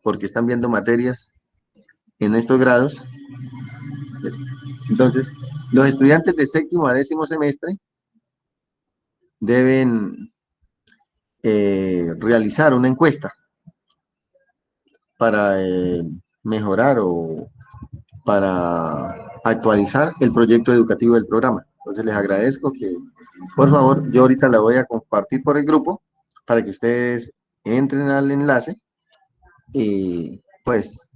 porque están viendo materias en estos grados. Entonces, los estudiantes de séptimo a décimo semestre deben realizar una encuesta para mejorar o para actualizar el proyecto educativo del programa. Entonces les agradezco que, por favor, yo ahorita la voy a compartir por el grupo para que ustedes entren al enlace y pues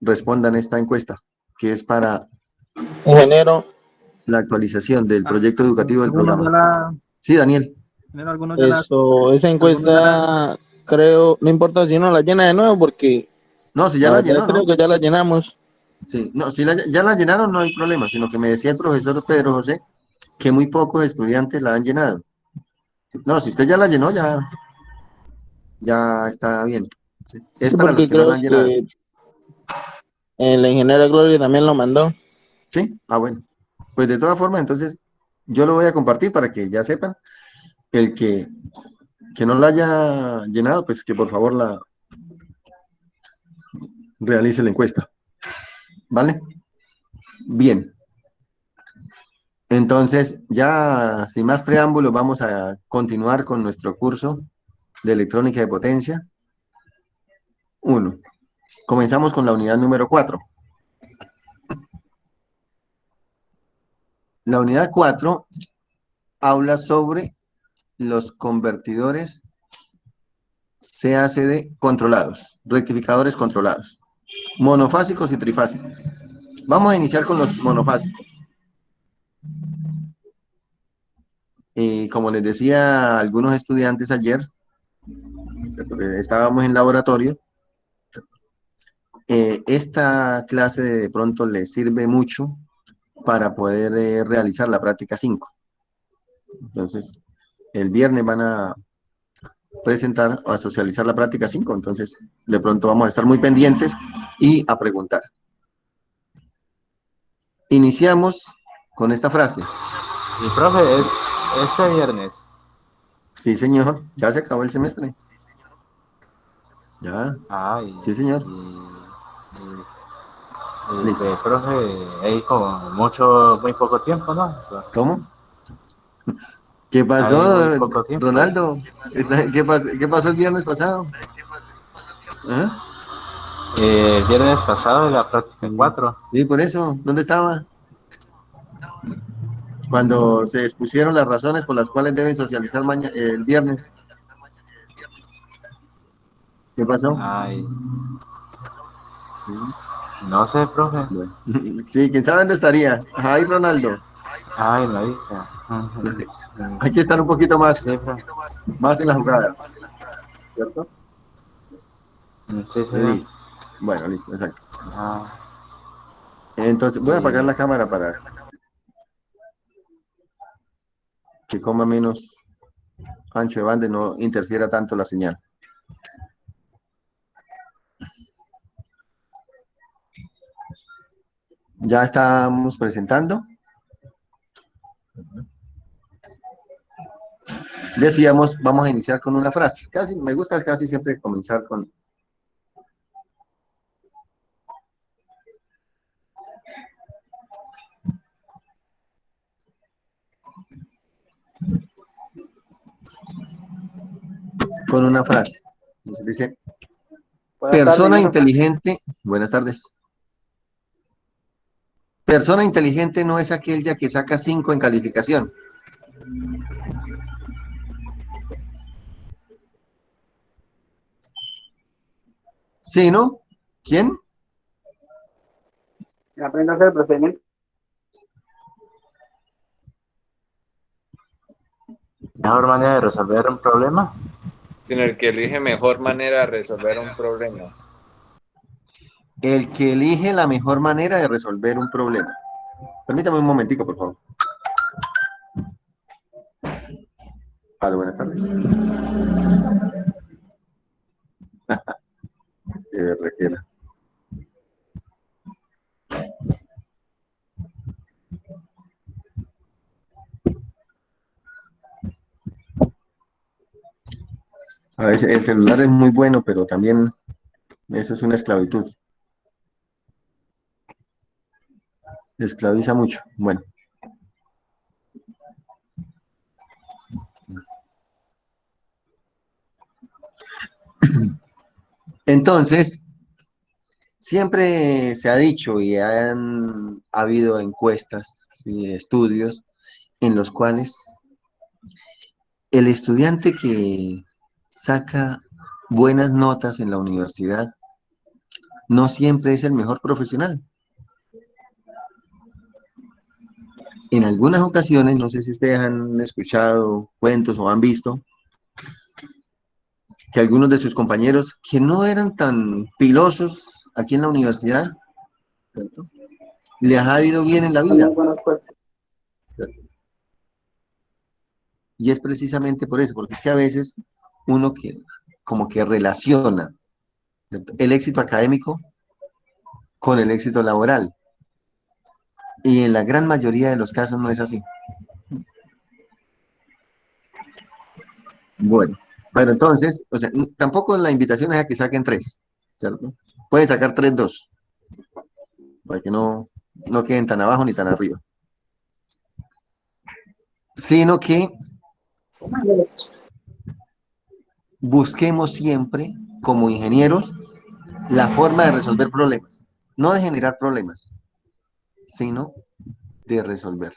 respondan esta encuesta, que es para Ingeniero, la actualización del proyecto educativo del Algunos ya programa. la, Sí, Daniel. algunos ya la, esa algunos ya la, encuesta creo, no importa si uno la llena de nuevo, porque No, si ya la la verdad llenó, creo ¿no? que ya la llenamos. Sí, no, si ya la llenaron no hay problema, sino que me decía el profesor Pedro José que muy pocos estudiantes la han llenado. No, si usted ya la llenó, ya está bien. Sí. Es Sí, para los porque que no la creo han llenado. que la ingeniera Gloria también lo mandó. ¿Sí? Ah, bueno. Pues de todas formas, entonces yo lo voy a compartir para que ya sepan. El que no la haya llenado, pues que por favor la realice la encuesta. ¿Vale? Bien. Entonces, ya sin más preámbulos, vamos a continuar con nuestro curso de electrónica de potencia 1. Comenzamos con la unidad número 4. La unidad 4 habla sobre los convertidores CACD controlados, rectificadores controlados, monofásicos y trifásicos. Vamos a iniciar con los monofásicos. Y como les decía a algunos estudiantes ayer, estábamos en laboratorio, esta clase de pronto les sirve mucho para poder realizar la práctica 5. Entonces, el viernes van a presentar o a socializar la práctica 5, entonces de pronto vamos a estar muy pendientes y a preguntar. Iniciamos con esta frase. Y profe, es este viernes. Sí, señor, ya se acabó el semestre. Ya, Ay, sí, señor. Listo. profe, hay como muy poco tiempo, ¿no? ¿Cómo? ¿Qué Hay muy pasó, poco tiempo. Ronaldo? ¿Qué pasó el viernes pasado? ¿Ah? El viernes pasado de la práctica Sí. 4. Sí, por eso. ¿Dónde estaba? Cuando se expusieron las razones por las cuales deben socializar el viernes. ¿Qué pasó? Ay, Sí, no sé, profe. bueno. Sí, quién sabe dónde estaría. Ay, Ronaldo. Ay, marica. Hay que estar un poquito Sí, profe. más en la jugada. ¿Cierto? Sí, señor. Listo. Bueno, listo, exacto. Ah, Entonces, voy a apagar y la cámara para que coma menos ancho de banda y no interfiera tanto la señal. Ya estamos presentando. Decíamos, vamos a iniciar con una frase. Me gusta casi siempre comenzar con una frase. Entonces dice, buenas tardes, persona ingeniero. inteligente, buenas tardes. Persona inteligente no es aquella que saca 5 en calificación. Sino, ¿quién? Aprenda a hacer el procedimiento. mejor manera de resolver un problema. Sino el que elige mejor manera de resolver un problema. El que elige la mejor manera de resolver un problema. Permítame un momentico, por favor. Vale, buenas tardes. Refiera. A veces el celular es muy bueno, pero también Eso es una esclavitud. Esclaviza mucho. Bueno, entonces, siempre se ha dicho y han habido encuestas y estudios en los cuales el estudiante que saca buenas notas en la universidad no siempre es el mejor profesional. En algunas ocasiones, no sé si ustedes han escuchado cuentos o han visto, que algunos de sus compañeros que no eran tan pilosos aquí en la universidad, ¿cierto? Les ha ido bien en la vida. También buenas cosas. ¿Cierto? Y es precisamente por eso, porque es que a veces uno que como que relaciona, ¿cierto?, el éxito académico con el éxito laboral. Y en la gran mayoría de los casos no es así. Bueno, pero entonces, o sea, tampoco la invitación es a que saquen 3, ¿cierto? Pueden sacar 3, 2, para que no queden tan abajo ni tan arriba. Sino que busquemos siempre, como ingenieros, la forma de resolver problemas. No de generar problemas, sino de resolver.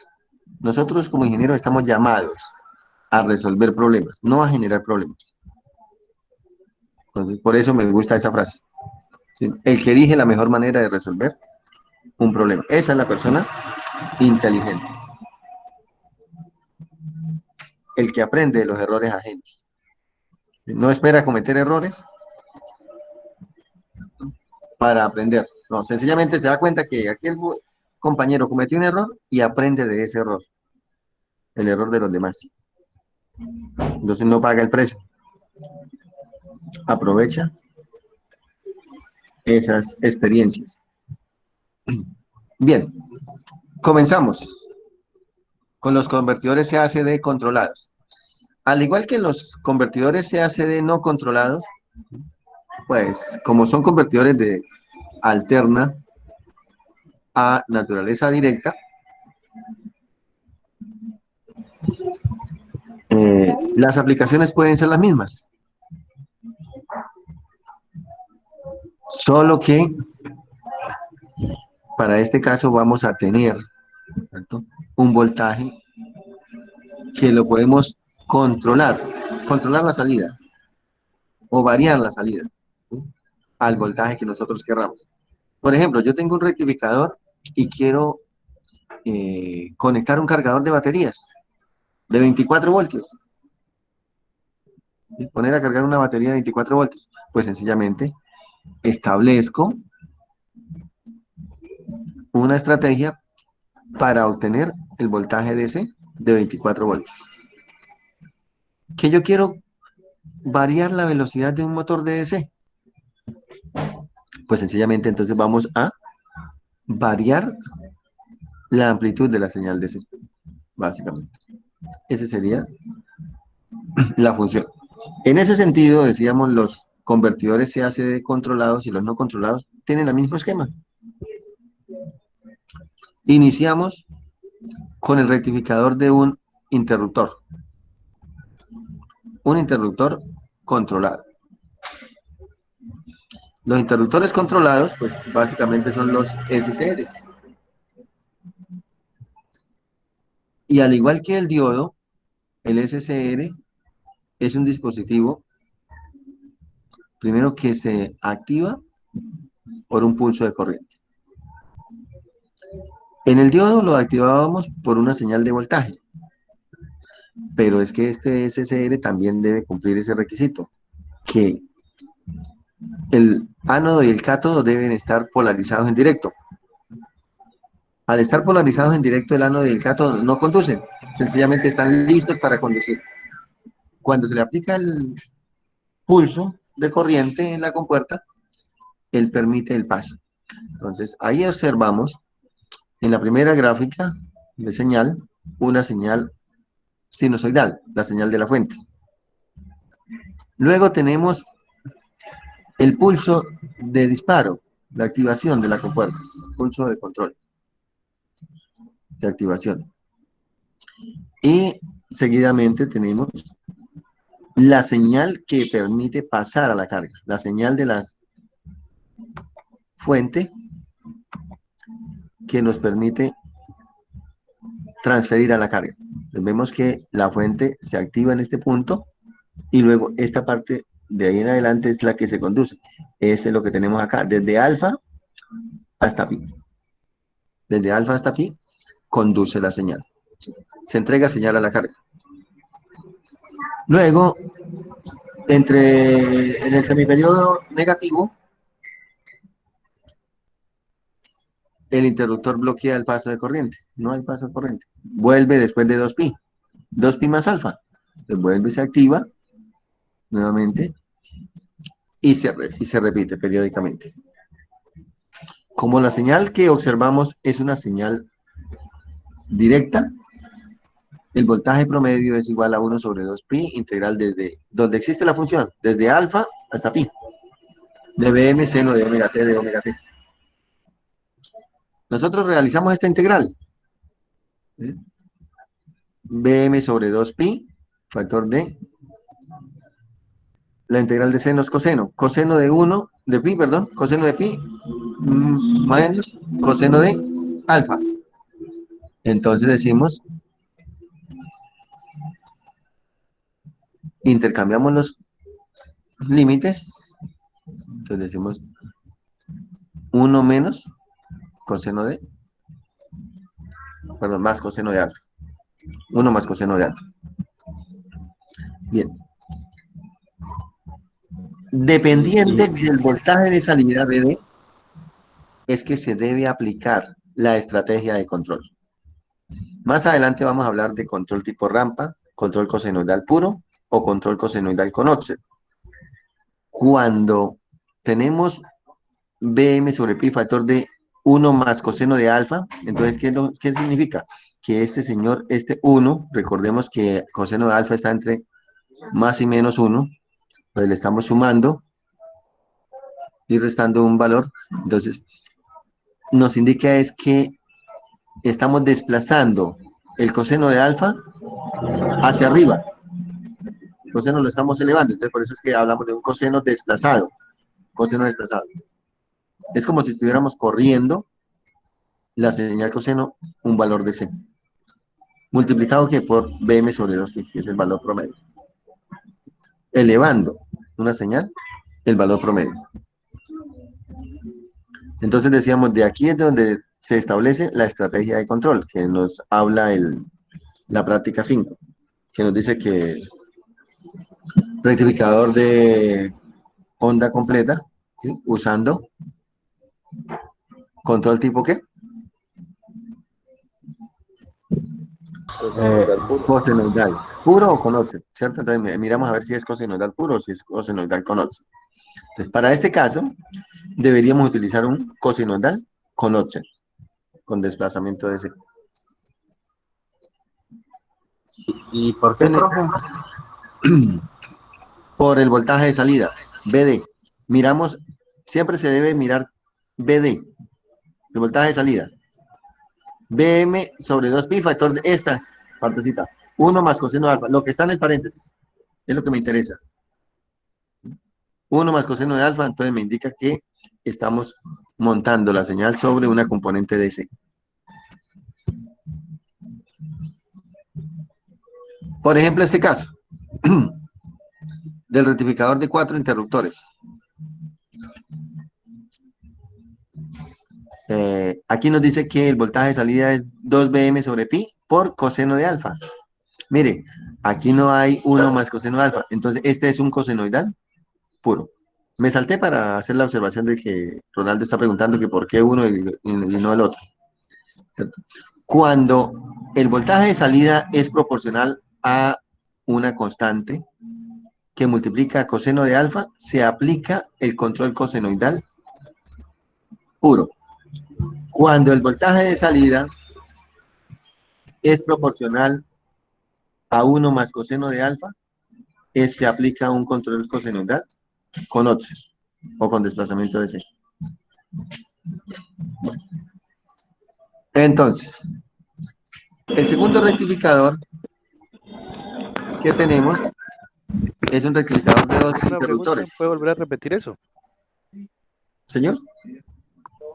Nosotros como ingenieros estamos llamados a resolver problemas, no a generar problemas. Entonces, por eso me gusta esa frase. ¿Sí? El que elige la mejor manera de resolver un problema. Esa es la persona inteligente. El que aprende de los errores ajenos. No espera cometer errores para aprender. No, sencillamente se da cuenta que aquel compañero cometió un error y aprende de ese error. El error de los demás. Entonces no paga el precio. Aprovecha esas experiencias. Bien, comenzamos con los convertidores CACD controlados. Al igual que los convertidores CACD no controlados, pues como son convertidores de alterna a naturaleza directa, las aplicaciones pueden ser las mismas. Solo que para este caso vamos a tener, ¿cierto?, un voltaje que lo podemos controlar la salida o variar la salida, ¿sí?, al voltaje que nosotros querramos. Por ejemplo, yo tengo un rectificador y quiero conectar un cargador de baterías de 24 voltios. ¿Sí? Poner a cargar una batería de 24 voltios. Pues sencillamente establezco una estrategia para obtener el voltaje DC de 24 voltios. Que yo quiero variar la velocidad de un motor de DC. Pues sencillamente entonces vamos a variar la amplitud de la señal DC, básicamente. Esa sería la función. En ese sentido, decíamos, los convertidores CACD controlados y los no controlados tienen el mismo esquema. Iniciamos con el rectificador de un interruptor. Un interruptor controlado. Los interruptores controlados, pues básicamente son los SCRs. Y al igual que el diodo, el SCR es un dispositivo, primero, que se activa por un pulso de corriente. En el diodo lo activábamos por una señal de voltaje, pero es que este SCR también debe cumplir ese requisito, que el ánodo y el cátodo deben estar polarizados en directo. Al estar polarizados en directo, el ánodo y el cátodo no conducen, sencillamente están listos para conducir. Cuando se le aplica el pulso de corriente en la compuerta, él permite el paso. Entonces, ahí observamos en la primera gráfica de señal una señal sinusoidal, la señal de la fuente. Luego tenemos el pulso de disparo, la activación de la compuerta, pulso de control, de activación. Y seguidamente tenemos la señal que permite pasar a la carga, la señal de la fuente que nos permite transferir a la carga. Entonces vemos que la fuente se activa en este punto y luego esta parte de ahí en adelante es la que se conduce. Ese es lo que tenemos acá, desde alfa hasta pi. Desde alfa hasta pi conduce la señal. Se entrega señal a la carga. Luego, en el semiperiodo negativo, el interruptor bloquea el paso de corriente. No hay paso de corriente. Vuelve después de 2pi. 2pi más alfa. Se vuelve, se activa nuevamente y se repite periódicamente. Como la señal que observamos es una señal directa, el voltaje promedio es igual a 1 sobre 2pi integral desde donde existe la función, desde alfa hasta pi, de Bm seno de omega t de omega t. Nosotros realizamos esta integral. ¿Sí? Bm sobre 2pi, factor de la integral de seno es coseno. Coseno de 1, de pi, perdón, coseno de pi menos coseno de alfa. Entonces decimos, intercambiamos los límites. Entonces decimos 1 menos coseno de, perdón, más coseno de alfa. 1 más coseno de alfa. Bien. Dependiente del voltaje de salida BD, es que se debe aplicar la estrategia de control. Más adelante vamos a hablar de control tipo rampa, control cosenoidal puro o control cosenoidal con offset. Cuando tenemos Bm sobre pi factor de 1 más coseno de alfa, entonces, ¿qué significa? Que este señor, este 1, recordemos que coseno de alfa está entre más y menos 1, pues le estamos sumando y restando un valor, entonces nos indica es que estamos desplazando el coseno de alfa hacia arriba. El coseno lo estamos elevando, entonces por eso es que hablamos de un coseno desplazado. Coseno desplazado. Es como si estuviéramos corriendo la señal coseno, un valor de c. Multiplicado que por Bm sobre 2pi, que es el valor promedio. Elevando una señal, el valor promedio. Entonces decíamos, de aquí es donde se establece la estrategia de control, que nos habla la práctica 5, que nos dice que rectificador de onda completa, ¿sí? Usando control tipo ¿qué? Cosenoidal, puro o con offset, ¿cierto? Entonces miramos a ver si es cosenoidal puro o si es cosenoidal con offset. Entonces, para este caso, deberíamos utilizar un cosenoidal con offset, con desplazamiento de C. ¿Y por qué, profe? Por el voltaje de salida, BD. Miramos, siempre se debe mirar BD, el voltaje de salida. Bm sobre 2pi factor de esta partecita. 1 más coseno de alfa, lo que está en el paréntesis, es lo que me interesa. 1 más coseno de alfa, entonces me indica que estamos montando la señal sobre una componente de C. Por ejemplo, este caso del rectificador de 4 interruptores. Aquí nos dice que el voltaje de salida es 2 Bm sobre pi por coseno de alfa. Mire, aquí no hay 1 más coseno de alfa, entonces este es un cosenoidal puro. Me salté para hacer la observación de que Ronaldo está preguntando que por qué uno y no el otro. ¿Cierto? Cuando el voltaje de salida es proporcional a una constante que multiplica coseno de alfa, se aplica el control cosenoidal puro. Cuando el voltaje de salida es proporcional a 1 más coseno de alfa, se aplica un control cosenoidal con offset. o con desplazamiento DC. Entonces, el segundo rectificador que tenemos es un rectificador de dos Una pregunta, interruptores. ¿puede volver a repetir eso? Señor.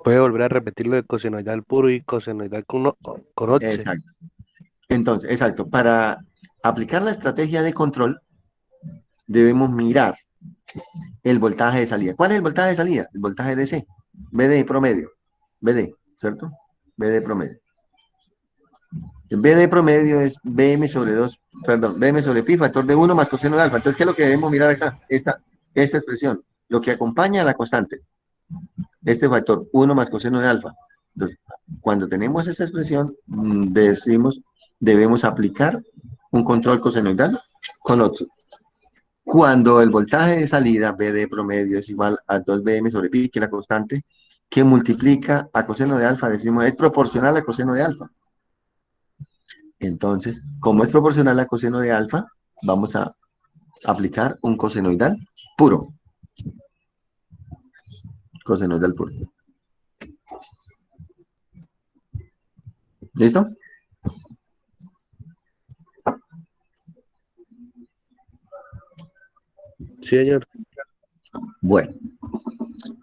¿Puede volver a repetir lo de cosenoidal puro y cosenoidal con 8? Exacto. Entonces, exacto. Para aplicar la estrategia de control, debemos mirar el voltaje de salida. ¿Cuál es el voltaje de salida? El voltaje DC. BD promedio. BD, ¿cierto? BD promedio. El BD promedio es BM sobre 2, perdón, BM sobre pi, factor de 1 más coseno de alfa. Entonces, ¿qué es lo que debemos mirar acá? Esta expresión, lo que acompaña a la constante. Este factor, 1 más coseno de alfa. Entonces, cuando tenemos esta expresión, debemos aplicar un control cosenoidal con 8. Cuando el voltaje de salida, BD promedio, es igual a 2BM sobre pi, que es la constante, que multiplica a coseno de alfa, decimos, es proporcional a coseno de alfa. Entonces, como es proporcional a coseno de alfa, vamos a aplicar un cosenoidal puro. Cosenoidal puro. ¿Listo? Sí, señor. Bueno.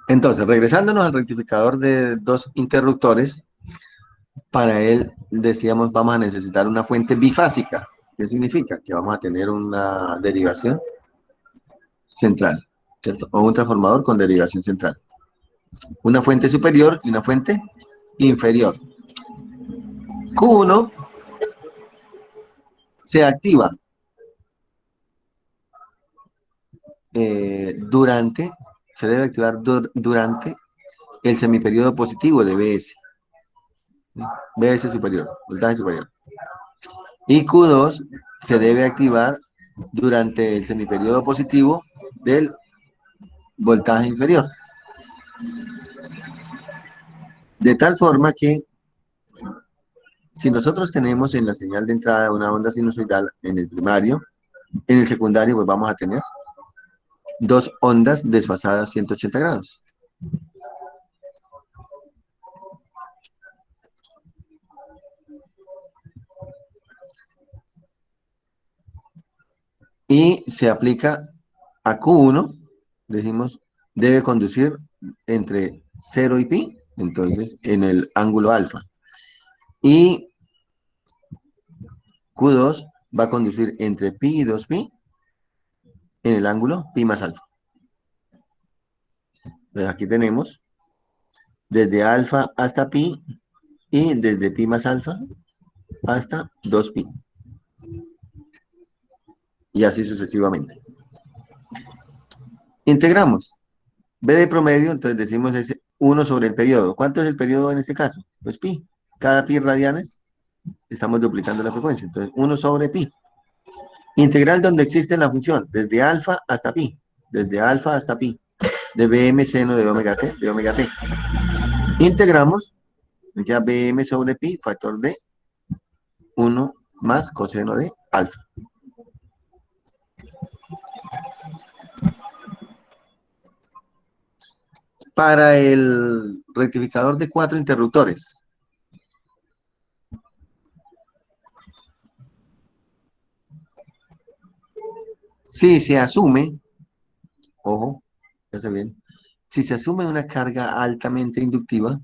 Entonces, regresándonos al rectificador de dos interruptores, para él, decíamos, vamos a necesitar una fuente bifásica. ¿Qué significa? Que vamos a tener una derivación central, ¿cierto? O un transformador con derivación central. Una fuente superior y una fuente inferior. Q1 se activa se debe activar durante el semiperiodo positivo de BS. BS superior, voltaje superior. Y Q2 se debe activar durante el semiperiodo positivo del voltaje inferior. De tal forma que si nosotros tenemos en la señal de entrada una onda sinusoidal en el primario, en el secundario pues vamos a tener dos ondas desfasadas 180 grados. Y se aplica a Q1, decimos, debe conducir entre 0 y pi, entonces en el ángulo alfa. Y Q2 va a conducir entre pi y 2pi en el ángulo pi más alfa. Entonces aquí tenemos desde alfa hasta pi y desde pi más alfa hasta 2pi. Y así sucesivamente. Integramos. B de promedio, entonces decimos es 1 sobre el periodo. ¿Cuánto es el periodo en este caso? Pues pi. Cada pi radianes estamos duplicando la frecuencia. Entonces 1 sobre pi. Integral donde existe la función, desde alfa hasta pi. Desde alfa hasta pi. De Bm seno de omega t, de omega t. Integramos, me queda Bm sobre pi, factor de 1 más coseno de alfa. Para el rectificador de 4 interruptores, si se asume, ojo, ya se bien, si se asume una carga altamente inductiva,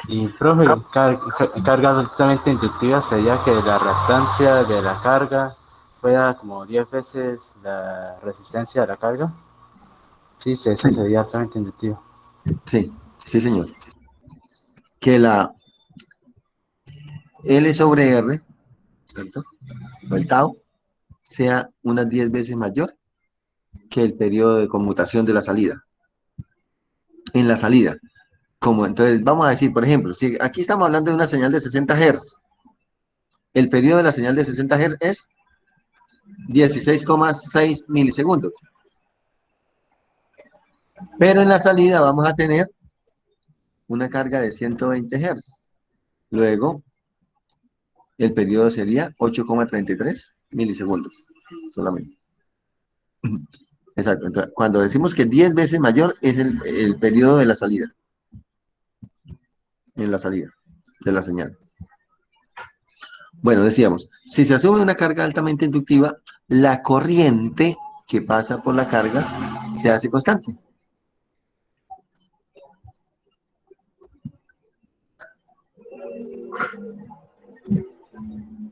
Y profe, carga altamente inductiva sería que la reactancia de la carga fuera como 10 veces la resistencia de la carga. Sí, eso sí, sería altamente inductivo. sí, sí señor. Que la L sobre R, ¿cierto? O el tau, sea unas 10 veces mayor que el periodo de conmutación de la salida. En la salida. Como entonces, vamos a decir, por ejemplo, si aquí estamos hablando de una señal de 60 Hz, el periodo de la señal de 60 Hz es 16,6 milisegundos. Pero en la salida vamos a tener una carga de 120 Hz. Luego, el periodo sería 8,33 milisegundos solamente. Exacto. Entonces, cuando decimos que 10 veces mayor es el periodo de la salida, en la salida de la señal. Bueno, decíamos, si se asume una carga altamente inductiva, la corriente que pasa por la carga se hace constante.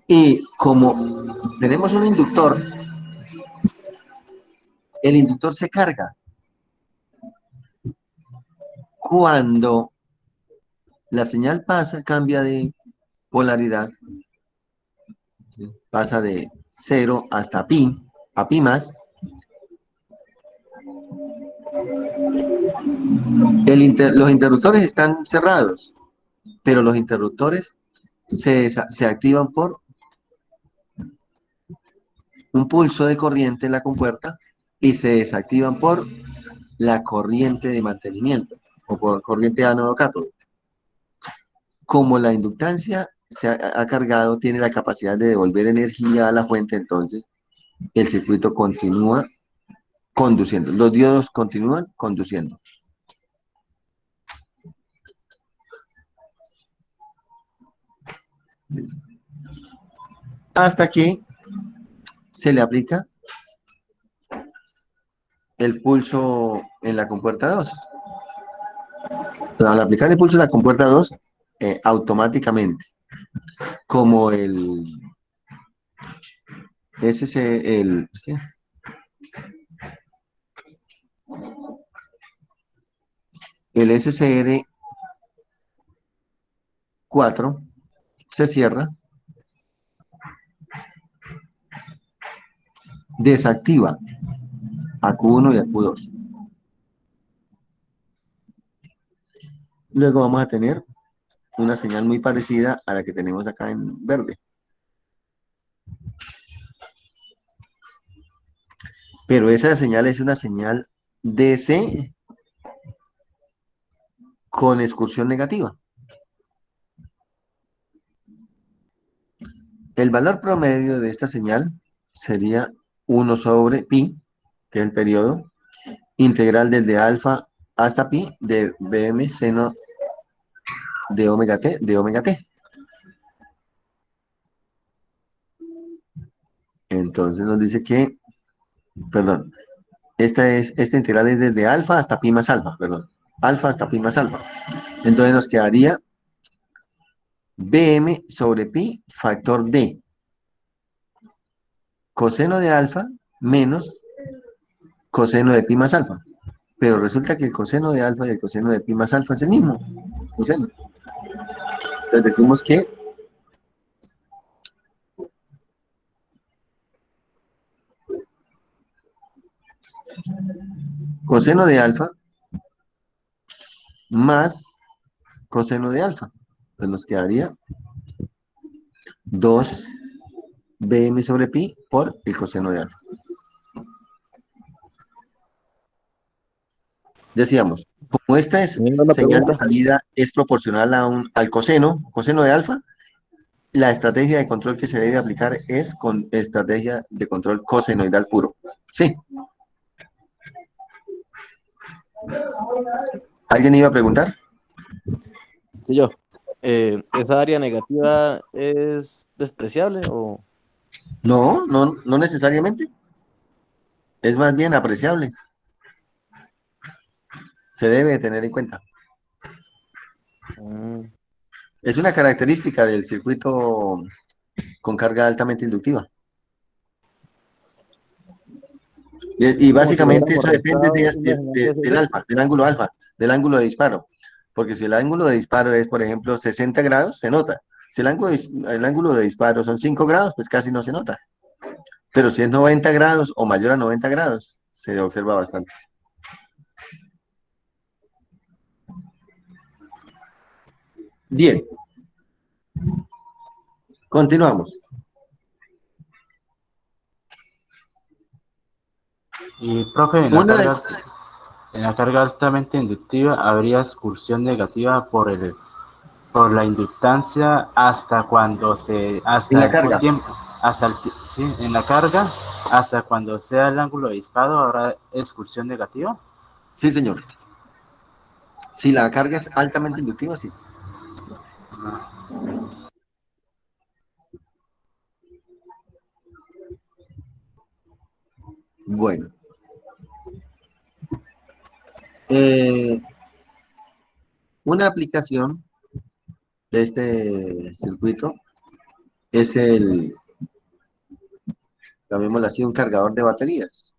Y como tenemos un inductor, el inductor se carga cuando la señal pasa, cambia de polaridad, ¿sí? Pasa de 0 hasta pi, a pi más. Los interruptores están cerrados, pero los interruptores se activan por un pulso de corriente en la compuerta y se desactivan por la corriente de mantenimiento o por corriente ánodo-cátodo. Como la inductancia se ha cargado, tiene la capacidad de devolver energía a la fuente, entonces el circuito continúa conduciendo. Los diodos continúan conduciendo. Hasta que se le aplica el pulso en la compuerta 2. Pero al aplicar el pulso en la compuerta 2, automáticamente, como el ¿qué? El SCR 4 se cierra, desactiva a Q1 y a Q2. Luego vamos a tener una señal muy parecida a la que tenemos acá en verde. Pero esa señal es una señal DC con excursión negativa. El valor promedio de esta señal sería 1 sobre pi, que es el periodo integral desde alfa hasta pi de Bm seno de omega t de omega t. Entonces nos dice que, perdón, esta integral es desde alfa hasta pi más alfa, perdón, alfa hasta pi más alfa. Entonces nos quedaría Bm sobre pi factor d, coseno de alfa menos coseno de pi más alfa. Pero resulta que el coseno de alfa y el coseno de pi más alfa es el mismo coseno. Entonces decimos que coseno de alfa más coseno de alfa. Entonces nos quedaría 2 Bm sobre pi por el coseno de alfa. Decíamos, como esta es señal de salida es proporcional al coseno de alfa, la estrategia de control que se debe aplicar es con estrategia de control cosenoidal puro. Sí. ¿Alguien iba a preguntar? Sí, yo. ¿Esa área negativa es despreciable o...? No, no necesariamente. Es más bien apreciable. Se debe tener en cuenta. Es una característica del circuito con carga altamente inductiva. Y básicamente eso depende del alfa, del ángulo alfa, del ángulo de disparo. Porque si el ángulo de disparo es, por ejemplo, 60 grados, se nota. Si el ángulo de disparo son 5 grados, pues casi no se nota. Pero si es 90 grados o mayor a 90 grados, se observa bastante. Bien. Continuamos. Y, profe, en la carga altamente inductiva habría excursión negativa por la inductancia hasta cuando hasta la carga. tiempo, Sí, en la carga, hasta cuando sea el ángulo de disparo, habrá excursión negativa. Sí, señor. Si la carga es altamente inductiva, sí. Bueno. Una aplicación de este circuito es llamémoslo así, un cargador de baterías.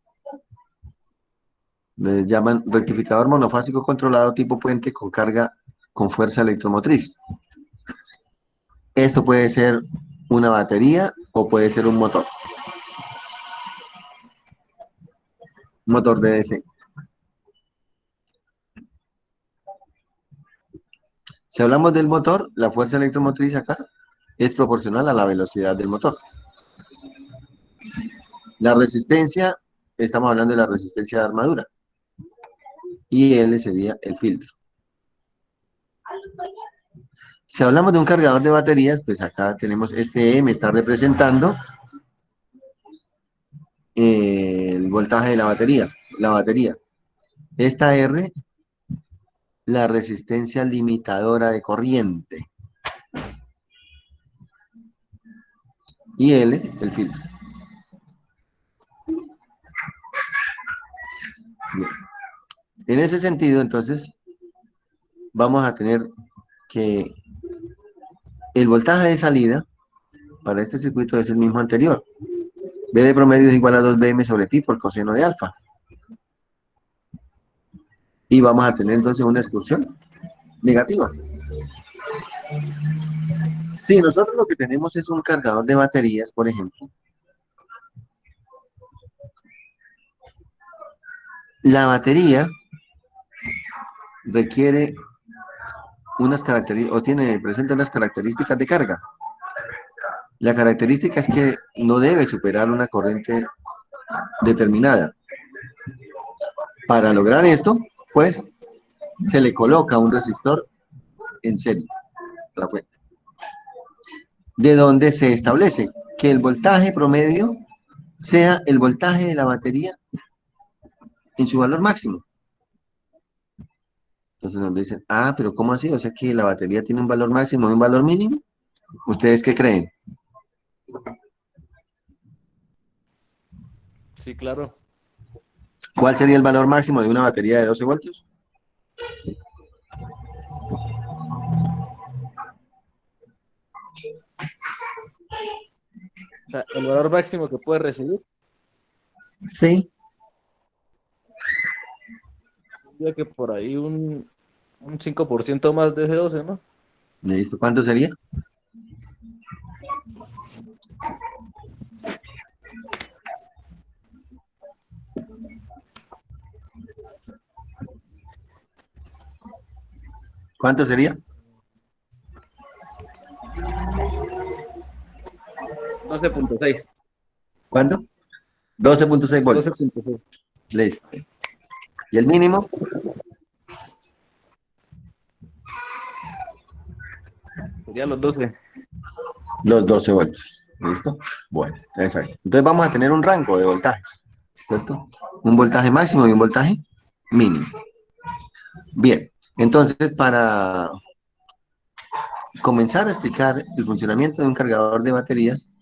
Le llaman rectificador monofásico controlado tipo puente con carga con fuerza electromotriz. Esto puede ser una batería o puede ser un motor de DC. Si hablamos del motor, la fuerza electromotriz acá es proporcional a la velocidad del motor. La resistencia, estamos hablando de la resistencia de armadura. Y L sería el filtro. Si hablamos de un cargador de baterías, pues acá tenemos este M, está representando el voltaje de la batería. Esta R, la resistencia limitadora de corriente. Y L, el filtro. Bien. En ese sentido, entonces, vamos a tener que el voltaje de salida para este circuito es el mismo anterior. B de promedio es igual a 2Bm sobre pi por coseno de alfa. Y vamos a tener entonces una excursión negativa. Si nosotros lo que tenemos es un cargador de baterías, por ejemplo, la batería requiere unas características, o presenta unas características de carga. La característica es que no debe superar una corriente determinada. Para lograr esto, pues, se le coloca un resistor en serie a la fuente, de donde se establece que el voltaje promedio sea el voltaje de la batería en su valor máximo. Entonces nos dicen, ah, pero ¿cómo así? O sea que la batería tiene un valor máximo y un valor mínimo. ¿Ustedes qué creen? Sí, claro. ¿Cuál sería el valor máximo de una batería de 12 voltios? O sea, el valor máximo que puede recibir, Sí. diría que por ahí un 5% más de G12, ¿no? ¿Listo? ¿Cuánto sería? ¿Cuánto sería? 12.6. ¿Cuánto? 12.6 voltios. 12.6. Listo. ¿Y el mínimo? Serían los 12. Los 12 voltios. ¿Listo? Bueno, exacto. Entonces vamos a tener un rango de voltajes, ¿cierto? Un voltaje máximo y un voltaje mínimo. Bien, entonces para comenzar a explicar el funcionamiento de un cargador de baterías,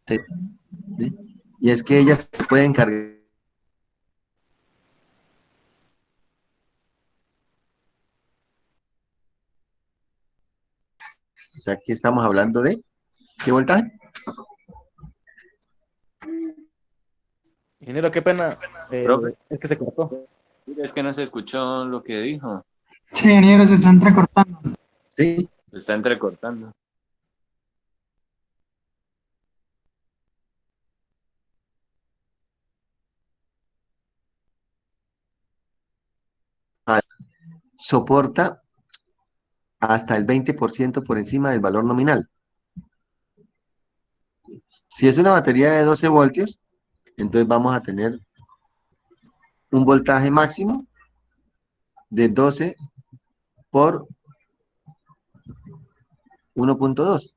¿sí? Y es que ellas se pueden cargar. O sea, aquí estamos hablando de ¿qué voltaje? Ingeniero, qué pena. Profe. Es que se cortó. Es que no se escuchó lo que dijo. Sí, ingeniero, se está entrecortando. Sí. Se está entrecortando. Soporta hasta el 20% por encima del valor nominal. Si es una batería de 12 voltios, entonces vamos a tener un voltaje máximo de 12 por 1.2.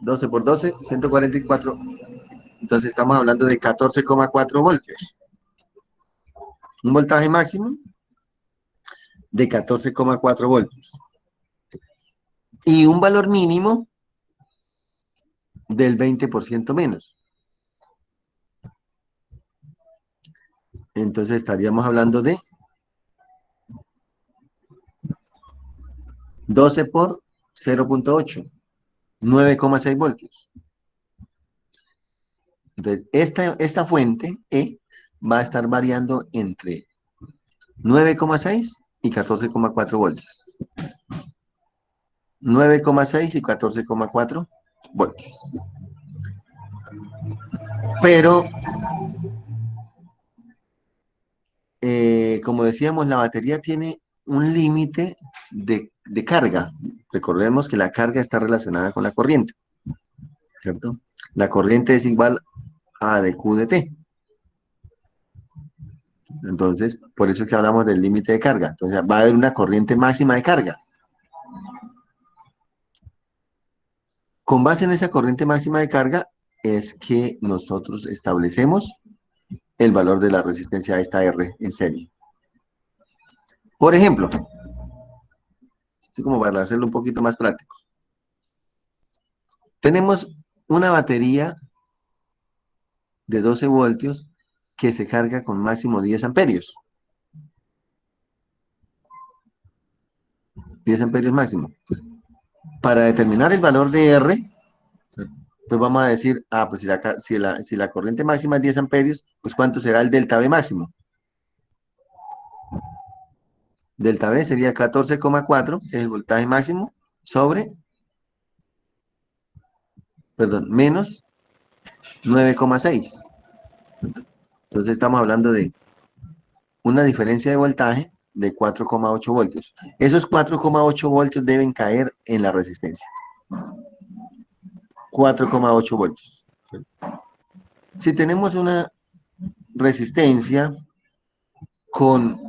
12 por 12, 144. Entonces estamos hablando de 14,4 voltios. Un voltaje máximo de 14,4 voltios. Y un valor mínimo del 20% menos. Entonces estaríamos hablando de 12 por 0.8, 9,6 voltios. Entonces, esta fuente E va a estar variando entre 9,6 y 14,4 voltios. 9,6 y 14,4 voltios. Pero, como decíamos, la batería tiene un límite de carga. Recordemos que la carga está relacionada con la corriente, ¿cierto? La corriente es igual a de Q de T. Entonces, por eso es que hablamos del límite de carga. Entonces, va a haber una corriente máxima de carga. Con base en esa corriente máxima de carga, es que nosotros establecemos el valor de la resistencia a esta R en serie. Por ejemplo, así como para hacerlo un poquito más práctico, tenemos una batería de 12 voltios que se carga con máximo 10 amperios. 10 amperios máximo. Para determinar el valor de R, pues vamos a decir, pues si la corriente máxima es 10 amperios, pues ¿cuánto será el delta V máximo? Delta V sería 14,4, que es el voltaje máximo, sobre, perdón, menos 9,6. Entonces estamos hablando de una diferencia de voltaje de 4,8 voltios. Esos 4,8 voltios deben caer en la resistencia. 4,8 voltios. Si tenemos una resistencia con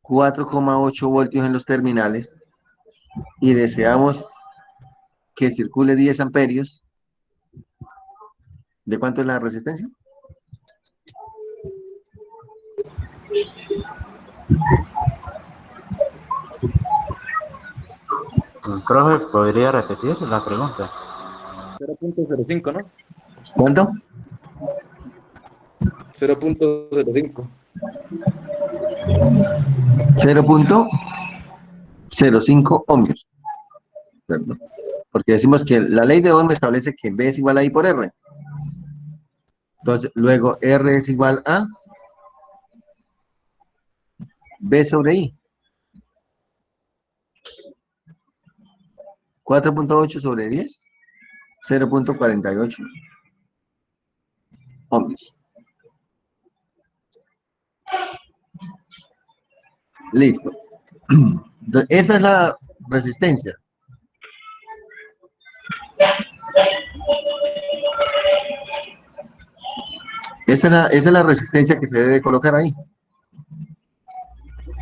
4,8 voltios en los terminales y deseamos que circule 10 amperios, ¿de cuánto es la resistencia? Profe, ¿podría repetir la pregunta? 0.05, ¿no? ¿Cuánto? 0.05. 0.05 ohmios. Perdón. Porque decimos que la ley de Ohm establece que B es igual a I por R. Entonces, luego R es igual a B sobre I. 4.8 sobre 10, 0.48 ohmios. Listo. Entonces, esa es la resistencia. Esa es la resistencia que se debe colocar ahí.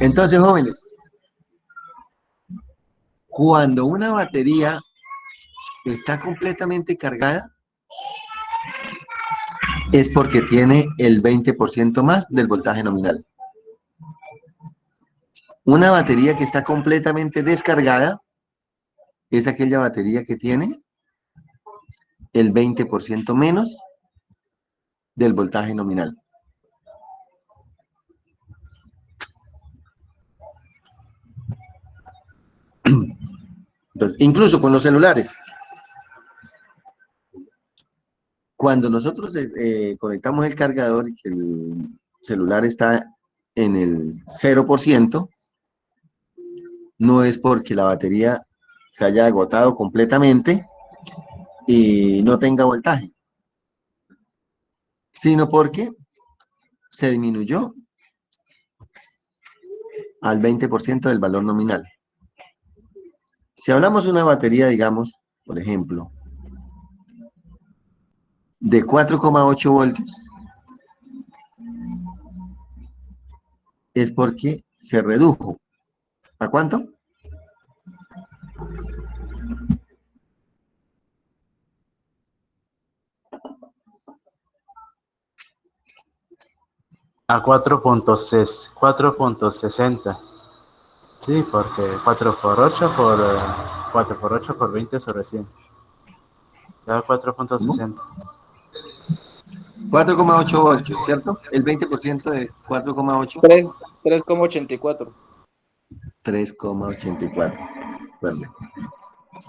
Entonces, jóvenes, cuando una batería está completamente cargada, es porque tiene el 20% más del voltaje nominal. Una batería que está completamente descargada es aquella batería que tiene el 20% menos del voltaje nominal. Entonces, incluso con los celulares. Cuando nosotros conectamos el cargador y que el celular está en el 0%, no es porque la batería se haya agotado completamente y no tenga voltaje, sino porque se disminuyó al 20% del valor nominal. Si hablamos de una batería, digamos, por ejemplo, de 4,8 voltios, es porque se redujo. ¿A cuánto? A 4.60. Sí, porque 4 por 8 por 4 por 8 por 20 sobre 100. Da 4.60. 4,8 voltios, ¿cierto? El 20% de 4,8. 3,84. 3,84. Vale.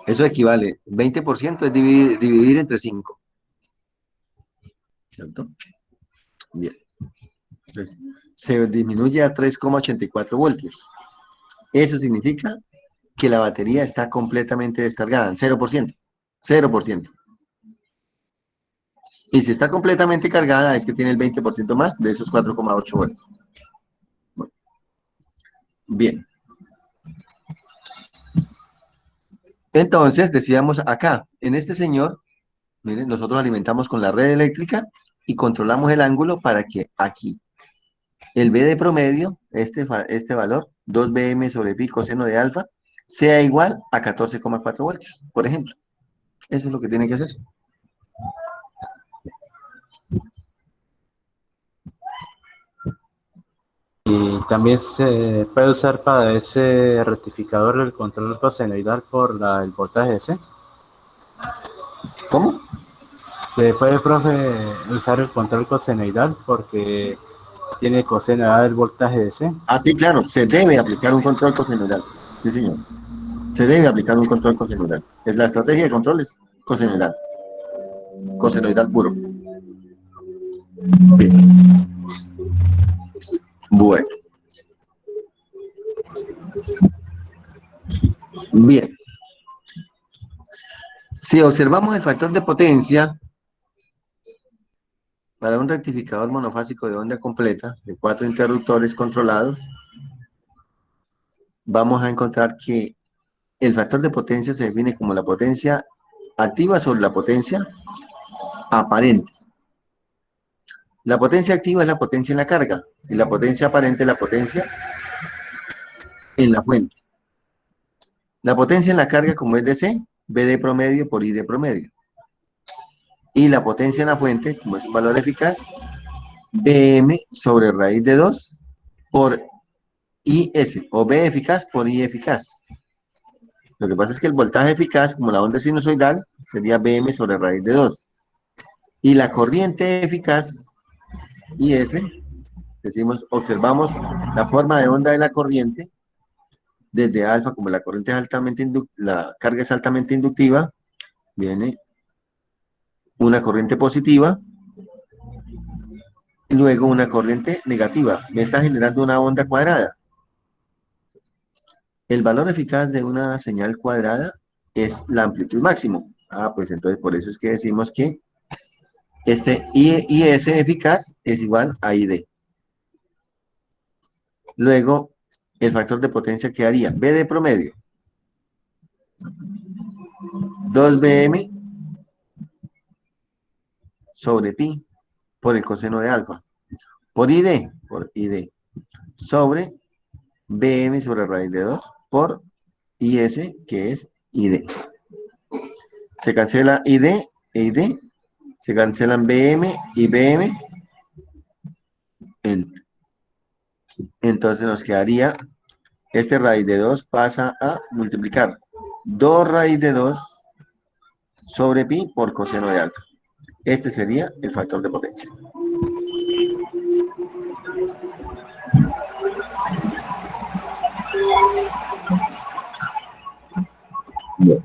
Eso equivale, 20% es dividir entre 5. ¿Cierto? Bien. Entonces, se disminuye a 3,84 voltios. Eso significa que la batería está completamente descargada, en 0%. 0%. Y si está completamente cargada, es que tiene el 20% más de esos 4,8 voltios. Bueno. Bien. Entonces, decíamos acá, en este señor, miren, nosotros alimentamos con la red eléctrica y controlamos el ángulo para que aquí, el B de promedio, este valor, 2Bm sobre pi coseno de alfa, sea igual a 14,4 voltios, por ejemplo. Eso es lo que tiene que hacer. Y también se puede usar para ese rectificador el control cosenoidal por el voltaje DC. ¿Cómo? Se puede, profe, usar el control cosenoidal porque tiene coseno del voltaje DC. Ah, sí, claro, se debe aplicar un control cosenoidal. Sí, señor. Se debe aplicar un control cosenoidal. Es la estrategia de control es cosenoidal. Cosenoidal puro. Bien. Bueno. Bien. Si observamos el factor de potencia para un rectificador monofásico de onda completa de 4 interruptores controlados, vamos a encontrar que el factor de potencia se define como la potencia activa sobre la potencia aparente. La potencia activa es la potencia en la carga y la potencia aparente es la potencia en la fuente. La potencia en la carga, como es DC, B de promedio por I de promedio. Y la potencia en la fuente, como es un valor eficaz, Bm sobre raíz de 2 por IS, o B eficaz por I eficaz. Lo que pasa es que el voltaje eficaz, como la onda sinusoidal, sería Bm sobre raíz de 2. Y la corriente eficaz, IS, decimos, observamos la forma de onda de la corriente desde alfa, como la corriente es altamente la carga es altamente inductiva, viene una corriente positiva y luego una corriente negativa. Me está generando una onda cuadrada. El valor eficaz de una señal cuadrada es la amplitud máximo. Ah, pues entonces por eso es que decimos que este IS eficaz es igual a ID. Luego, el factor de potencia quedaría B de promedio, 2Bm sobre pi por el coseno de alfa, por ID, sobre Bm sobre raíz de 2 por IS, que es ID. Se cancela ID e ID, se cancelan Bm y Bm, entonces nos quedaría, este raíz de 2 pasa a multiplicar 2 raíz de 2 sobre pi por coseno de alfa. Este sería el factor de potencia. Bien.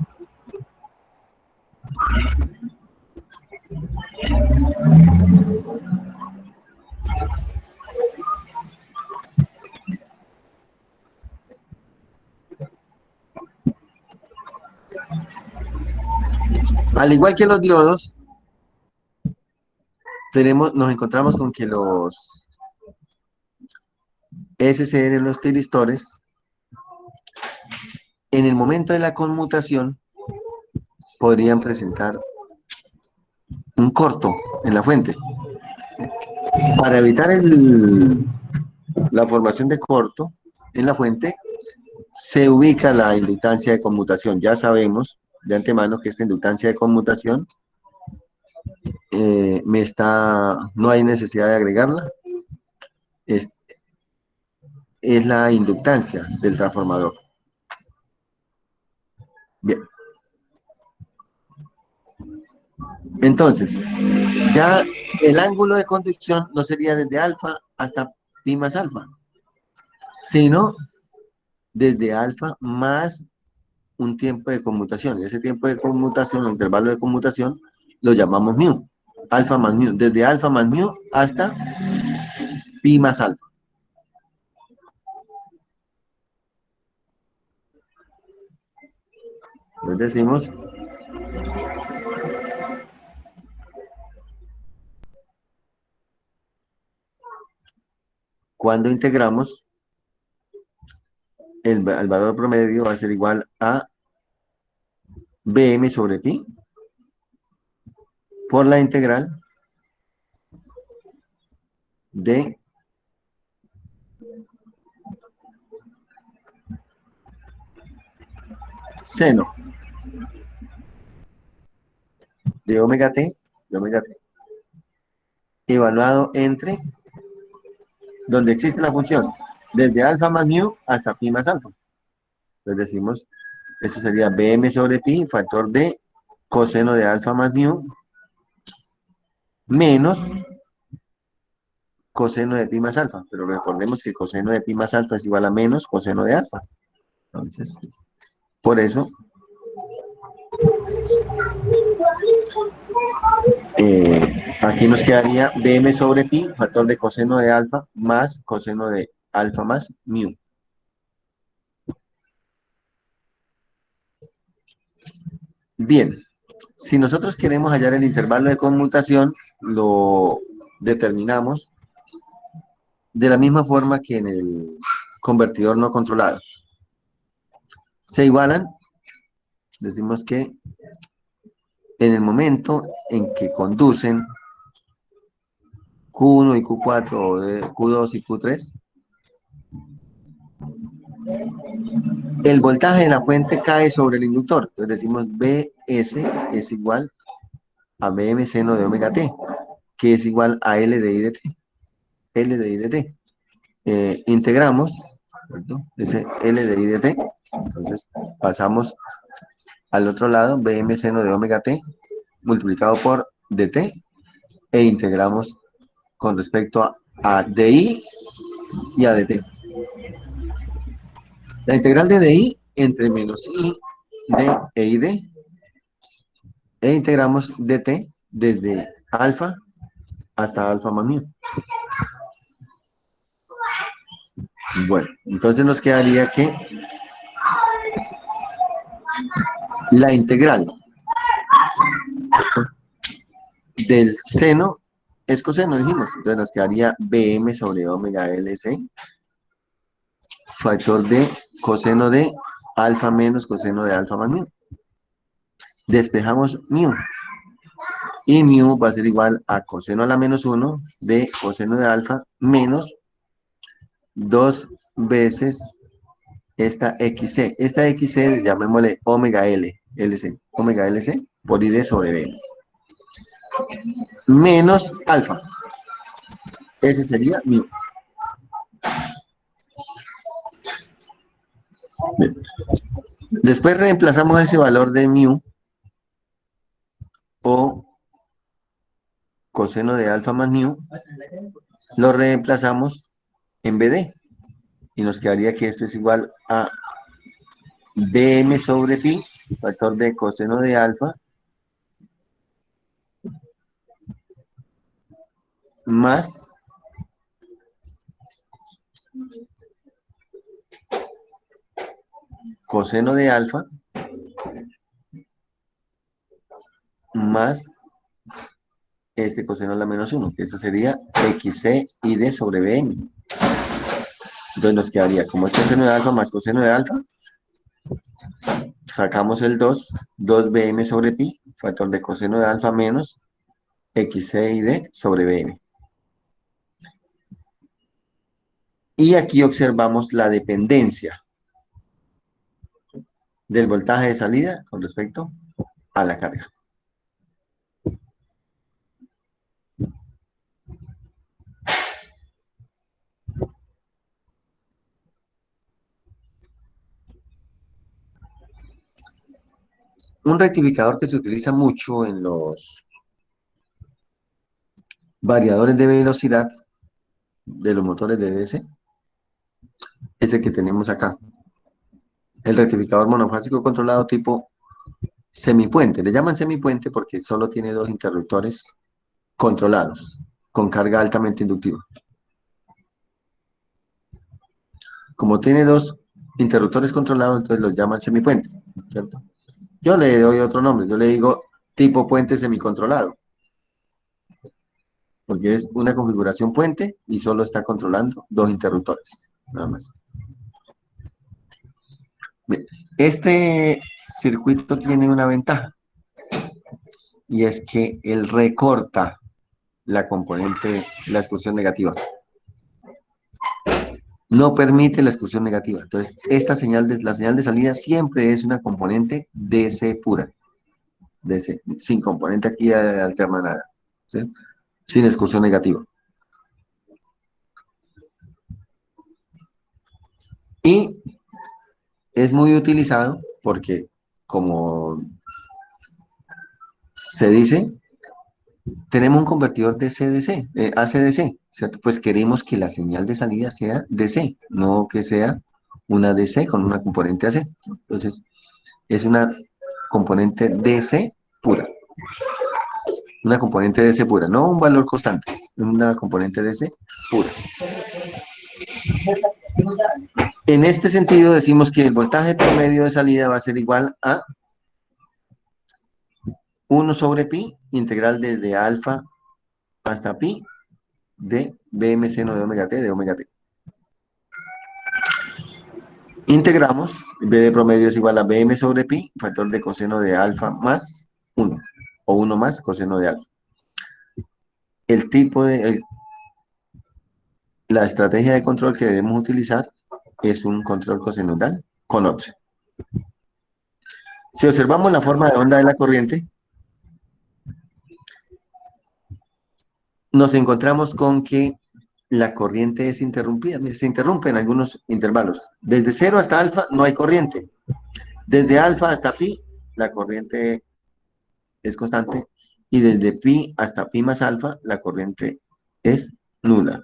Al igual que los diodos, nos encontramos con que los SCR, los tiristores, en el momento de la conmutación, podrían presentar un corto en la fuente. Para evitar la la formación de corto en la fuente, se ubica la inductancia de conmutación. Ya sabemos de antemano que esta inductancia de conmutación no hay necesidad de agregarla. Es la inductancia del transformador. Bien. Entonces, ya el ángulo de conducción no sería desde alfa hasta pi más alfa, sino desde alfa más un tiempo de conmutación. Y ese tiempo de conmutación, el intervalo de conmutación, lo llamamos mu. Alfa más mu. Desde alfa más mu hasta pi más alfa. Entonces decimos cuando integramos, el valor promedio va a ser igual a Bm sobre pi por la integral de seno de omega t, evaluado entre donde existe la función, desde alfa más mu hasta pi más alfa. Entonces decimos, eso sería Bm sobre pi, factor de coseno de alfa más mu, menos coseno de pi más alfa. Pero recordemos que coseno de pi más alfa es igual a menos coseno de alfa. Entonces, por eso, aquí nos quedaría Bm sobre pi, factor de coseno de alfa, más coseno de alfa más mu. Bien, si nosotros queremos hallar el intervalo de conmutación, lo determinamos de la misma forma que en el convertidor no controlado. Se igualan, decimos que en el momento en que conducen Q1 y Q4 o de Q2 y Q3, el voltaje de la fuente cae sobre el inductor. Entonces decimos Bs es igual a Bm seno de omega t, que es igual a L de I de t. L de I de t. Integramos, ¿cierto? Ese L de I de t. Entonces pasamos al otro lado, Bm seno de omega t multiplicado por dt, e integramos con respecto a di y a dt. La integral de di entre menos i, d e i d, e integramos dt desde alfa hasta alfa más mu. Bueno, entonces nos quedaría que la integral del seno es coseno, dijimos. Entonces nos quedaría Bm sobre omega LC, factor de coseno de alfa menos coseno de alfa más mu. Despejamos mu. Y mu va a ser igual a coseno a la menos 1 de coseno de alfa menos 2 veces esta xc. Esta xc llamémosle omega L, LC, omega LC por id sobre b. Menos alfa. Ese sería mu. Bien. Después reemplazamos ese valor de mu o coseno de alfa más mu, lo reemplazamos en BD y nos quedaría que esto es igual a Bm sobre pi, factor de coseno de alfa, más coseno de alfa, más este coseno a la menos 1, que eso sería xc y d sobre bm. Entonces nos quedaría, como es coseno de alfa más coseno de alfa, sacamos el 2bm sobre pi, factor de coseno de alfa menos xc y d sobre bm. Y aquí observamos la dependencia del voltaje de salida con respecto a la carga. Un rectificador que se utiliza mucho en los variadores de velocidad de los motores de DC es el que tenemos acá. El rectificador monofásico controlado tipo semipuente. Le llaman semipuente porque solo tiene dos interruptores controlados con carga altamente inductiva. Como tiene dos interruptores controlados, entonces los llaman semipuente, ¿cierto? Yo le doy otro nombre, yo le digo tipo puente semicontrolado, porque es una configuración puente y solo está controlando dos interruptores, nada más. Bien, este circuito tiene una ventaja, y es que él recorta la componente, la excursión negativa. No permite la excursión negativa. Entonces, la señal de salida siempre es una componente DC pura. DC, sin componente aquí alterna nada. ¿Sí? Sin excursión negativa. Y es muy utilizado porque, como se dice, tenemos un convertidor DC-DC, AC-DC, ¿cierto? Pues queremos que la señal de salida sea DC, no que sea una DC con una componente AC. Entonces, es una componente DC pura. Una componente DC pura, no un valor constante, una componente DC pura. En este sentido decimos que el voltaje promedio de salida va a ser igual a 1 sobre pi, integral desde alfa hasta pi de BM seno de omega t de omega t. Integramos, B de promedio es igual a BM sobre pi, factor de coseno de alfa más 1, o 1 más coseno de alfa. El tipo de, la estrategia de control que debemos utilizar es un control cosinudal con offset. Si observamos la forma de onda de la corriente, nos encontramos con que la corriente es interrumpida. Mira, se interrumpe en algunos intervalos. Desde 0 hasta alfa no hay corriente. Desde alfa hasta pi, la corriente es constante. Y desde pi hasta pi más alfa, la corriente es nula.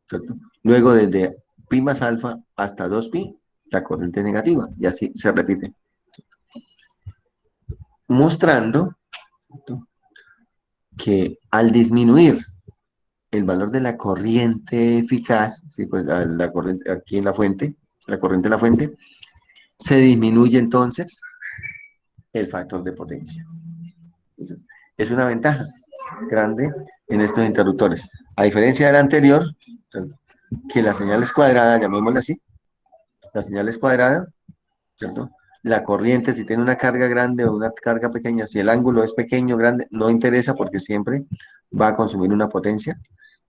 ¿Cierto? Luego, desde pi más alfa hasta 2pi, la corriente es negativa. Y así se repite. Mostrando, ¿cierto?, que al disminuir el valor de la corriente eficaz, ¿sí? Pues la corriente aquí en la fuente, la corriente en la fuente, se disminuye entonces el factor de potencia. Entonces, es una ventaja grande en estos interruptores. A diferencia del anterior, ¿cierto?, que la señal es cuadrada, llamémosla así, la señal es cuadrada, ¿cierto? La corriente, si tiene una carga grande o una carga pequeña, si el ángulo es pequeño o grande, no interesa porque siempre va a consumir una potencia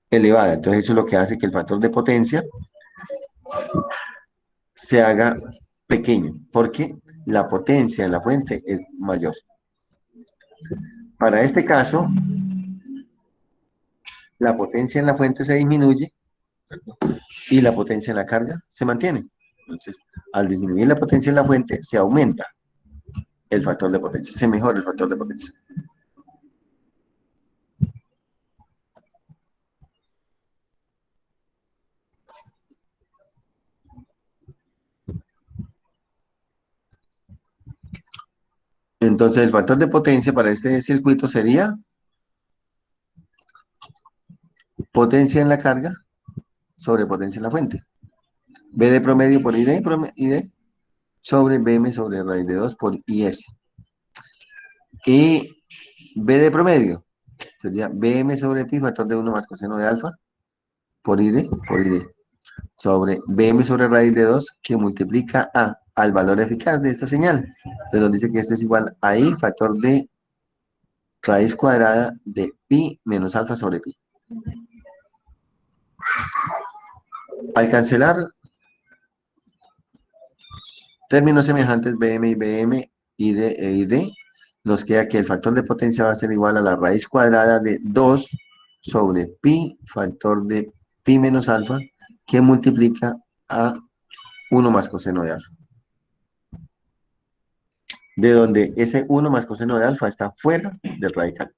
elevada. Entonces eso es lo que hace que el factor de potencia se haga pequeño, porque la potencia en la fuente es mayor. Para este caso, la potencia en la fuente se disminuye, ¿cierto?, y la potencia en la carga se mantiene. Entonces, al disminuir la potencia en la fuente, se aumenta el factor de potencia, se mejora el factor de potencia. Entonces, el factor de potencia para este circuito sería potencia en la carga sobre potencia en la fuente. B de promedio por ID, sobre BM sobre raíz de 2 por IS. Y B de promedio sería BM sobre pi, factor de 1 más coseno de alfa, por ID, sobre BM sobre raíz de 2, que multiplica A al valor eficaz de esta señal. Entonces nos dice que este es igual a I, factor de raíz cuadrada de pi menos alfa sobre pi. Al cancelar términos semejantes BM y BM, ID e ID, nos queda que el factor de potencia va a ser igual a la raíz cuadrada de 2 sobre pi, factor de pi menos alfa, que multiplica a 1 más coseno de alfa. De donde ese 1 más coseno de alfa está fuera del radical.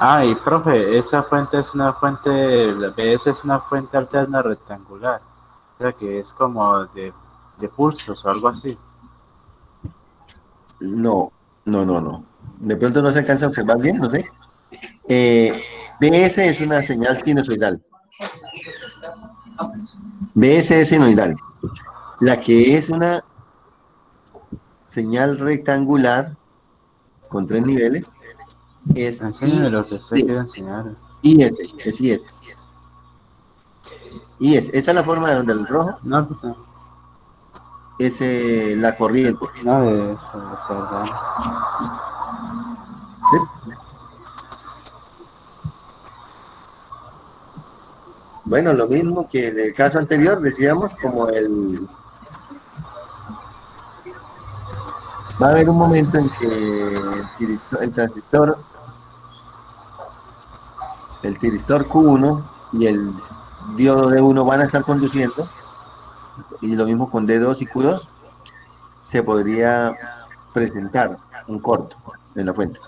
Ah, y profe, esa fuente es una fuente, la BS es una fuente alterna rectangular, o sea que es como de pulsos o algo así. No, no. De pronto no se alcanza a observar bien, no sé. BS es una señal sinusoidal. BS es senoidal. La que es una señal rectangular con 3 niveles es Enséñeme lo que usted quiere enseñar. IS, es IS. IS, esta es la forma de donde el rojo No, pues no, es la corriente. no de eso, es verdad. ¿Sí? Bueno, lo mismo que en el caso anterior, decíamos, como va a haber un momento en que el tiristor Q1 y el diodo D1 van a estar conduciendo, y lo mismo con D2 y Q2, se podría presentar un corto en la fuente.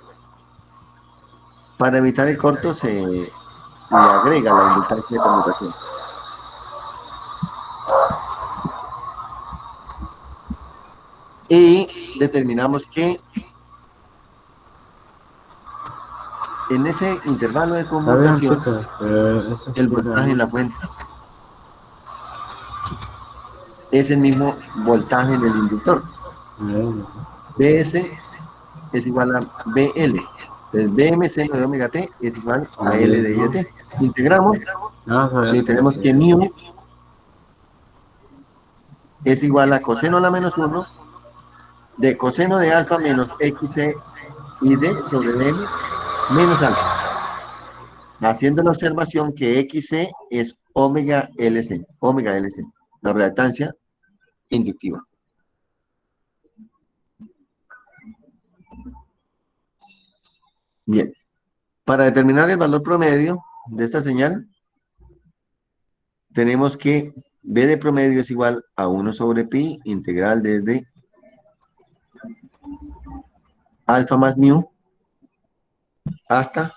Para evitar el corto se le agrega la inductancia de conmutación. Y determinamos que en ese intervalo de Está bien, conmutación, chicos, pero eso el sí lo voltaje en la mismo. fuente es el mismo voltaje en el inductor. BS es igual a BL. Entonces, BM seno de omega t es igual a L de I de t. Integramos y tenemos que mu es igual a coseno a la menos 1 de coseno de alfa menos XC y D sobre M menos alfa. Haciendo la observación que XC es omega LC, la reactancia inductiva. Bien, para determinar el valor promedio de esta señal, tenemos que B de promedio es igual a 1 sobre pi integral desde alfa más mu hasta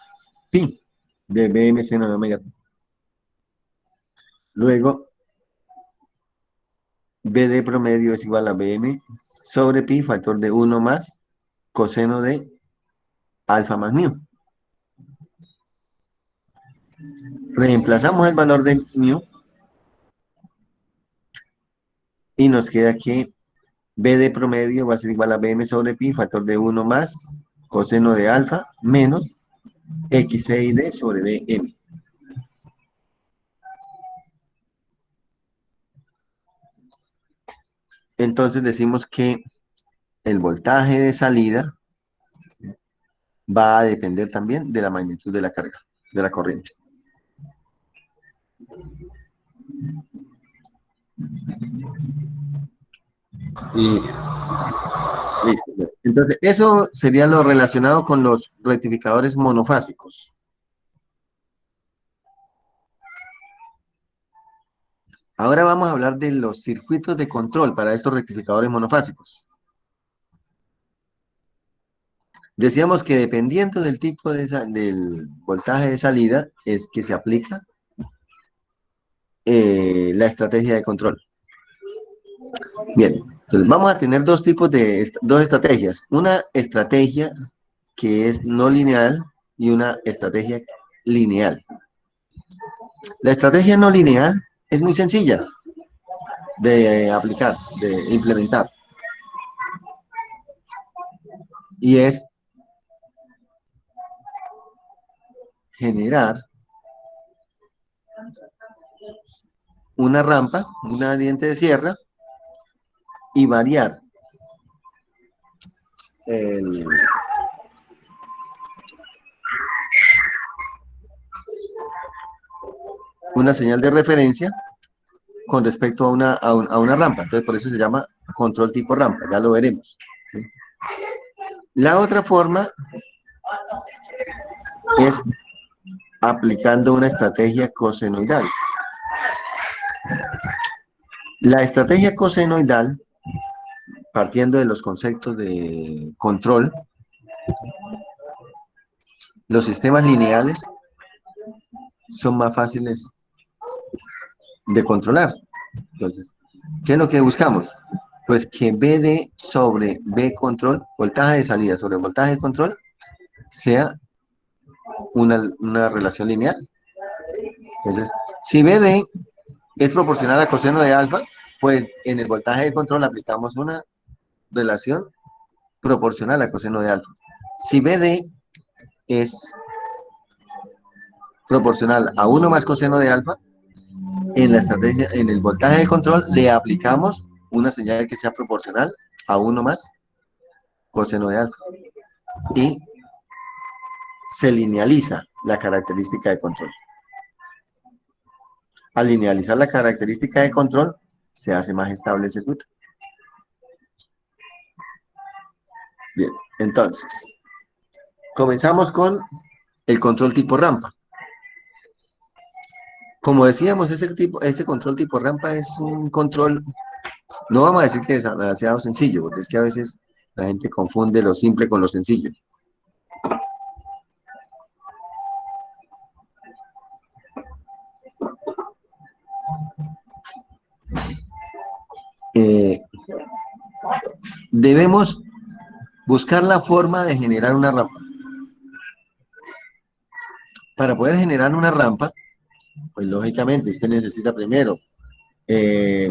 pi de BM seno de omega. Luego, B de promedio es igual a BM sobre pi, factor de 1 más coseno de alfa más mu. Reemplazamos el valor de mu y nos queda que B de promedio va a ser igual a BM sobre pi, factor de 1 más coseno de alfa menos XC y D sobre BM. Entonces decimos que el voltaje de salida va a depender también de la magnitud de la carga, de la corriente. Y Listo. Entonces, eso sería lo relacionado con los rectificadores monofásicos. Ahora vamos a hablar de los circuitos de control para estos rectificadores monofásicos. Decíamos que dependiendo del tipo del voltaje de salida es que se aplica la estrategia de control. Bien, entonces vamos a tener dos estrategias. Una estrategia que es no lineal y una estrategia lineal. La estrategia no lineal es muy sencilla de aplicar, de implementar. Y es generar una rampa, una diente de sierra, y variar una señal de referencia con respecto a una rampa. Entonces, por eso se llama control tipo rampa, ya lo veremos. ¿Sí? La otra forma es aplicando una estrategia cosenoidal. La estrategia cosenoidal, partiendo de los conceptos de control, los sistemas lineales son más fáciles de controlar. Entonces, ¿qué es lo que buscamos? Pues que BD sobre B control, voltaje de salida sobre voltaje de control, sea una relación lineal. Entonces, si BD es proporcional a coseno de alfa, pues en el voltaje de control aplicamos una relación proporcional a coseno de alfa. Si BD es proporcional a 1 más coseno de alfa, en la estrategia, en el voltaje de control, le aplicamos una señal que sea proporcional a 1 más coseno de alfa. Y se linealiza la característica de control. Al linealizar la característica de control, se hace más estable el circuito. Bien, entonces, comenzamos con el control tipo rampa. Como decíamos, ese control tipo rampa es un control, no vamos a decir que es demasiado sencillo, porque es que a veces la gente confunde lo simple con lo sencillo. Debemos buscar la forma de generar una rampa. Para poder generar una rampa, pues lógicamente usted necesita primero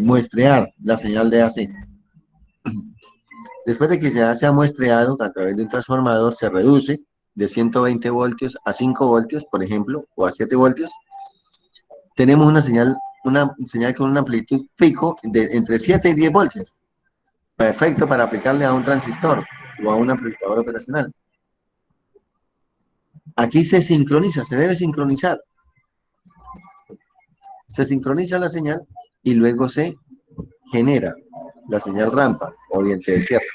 muestrear la señal de AC. Después de que ya se ha muestreado a través de un transformador, se reduce de 120 voltios a 5 voltios, por ejemplo, o a 7 voltios. Tenemos una señal con una amplitud pico de entre 7 y 10 voltios. Perfecto para aplicarle a un transistor o a un amplificador operacional. Aquí se sincroniza, se debe sincronizar. Se sincroniza la señal y luego se genera la señal rampa o diente de sierra.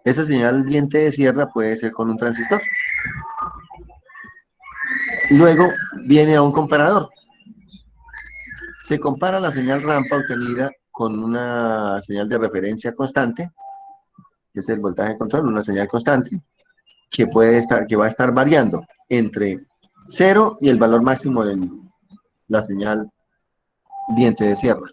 Esa señal diente de sierra puede ser con un transistor. Luego viene a un comparador. Se compara la señal rampa obtenida con una señal de referencia constante, que es el voltaje de control, una señal constante, que va a estar variando entre 0 y el valor máximo de la señal diente de sierra.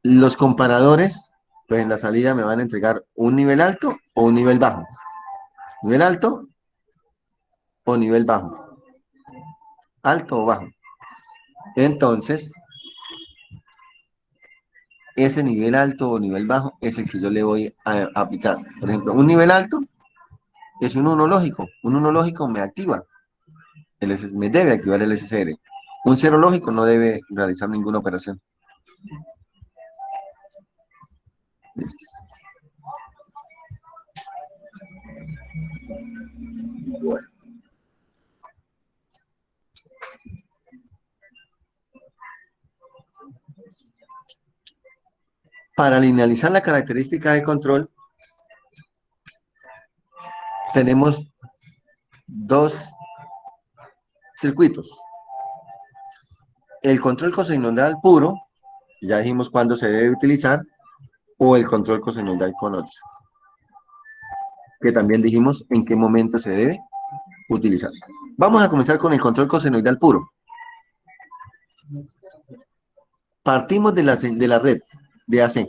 Los comparadores, pues en la salida me van a entregar un nivel alto o un nivel bajo. Nivel alto o nivel bajo. Alto o bajo. Entonces, ese nivel alto o nivel bajo es el que yo le voy a aplicar. Por ejemplo, un nivel alto es un 1 lógico. Un 1 lógico me activa. Me debe activar el SCR. Un 0 lógico no debe realizar ninguna operación. Listo. Bueno. Para linealizar la característica de control, tenemos dos circuitos. El control cosenoidal puro, ya dijimos cuándo se debe utilizar, o el control cosenoidal con odds, que también dijimos en qué momento se debe utilizar. Vamos a comenzar con el control cosenoidal puro. Partimos de la red de AC.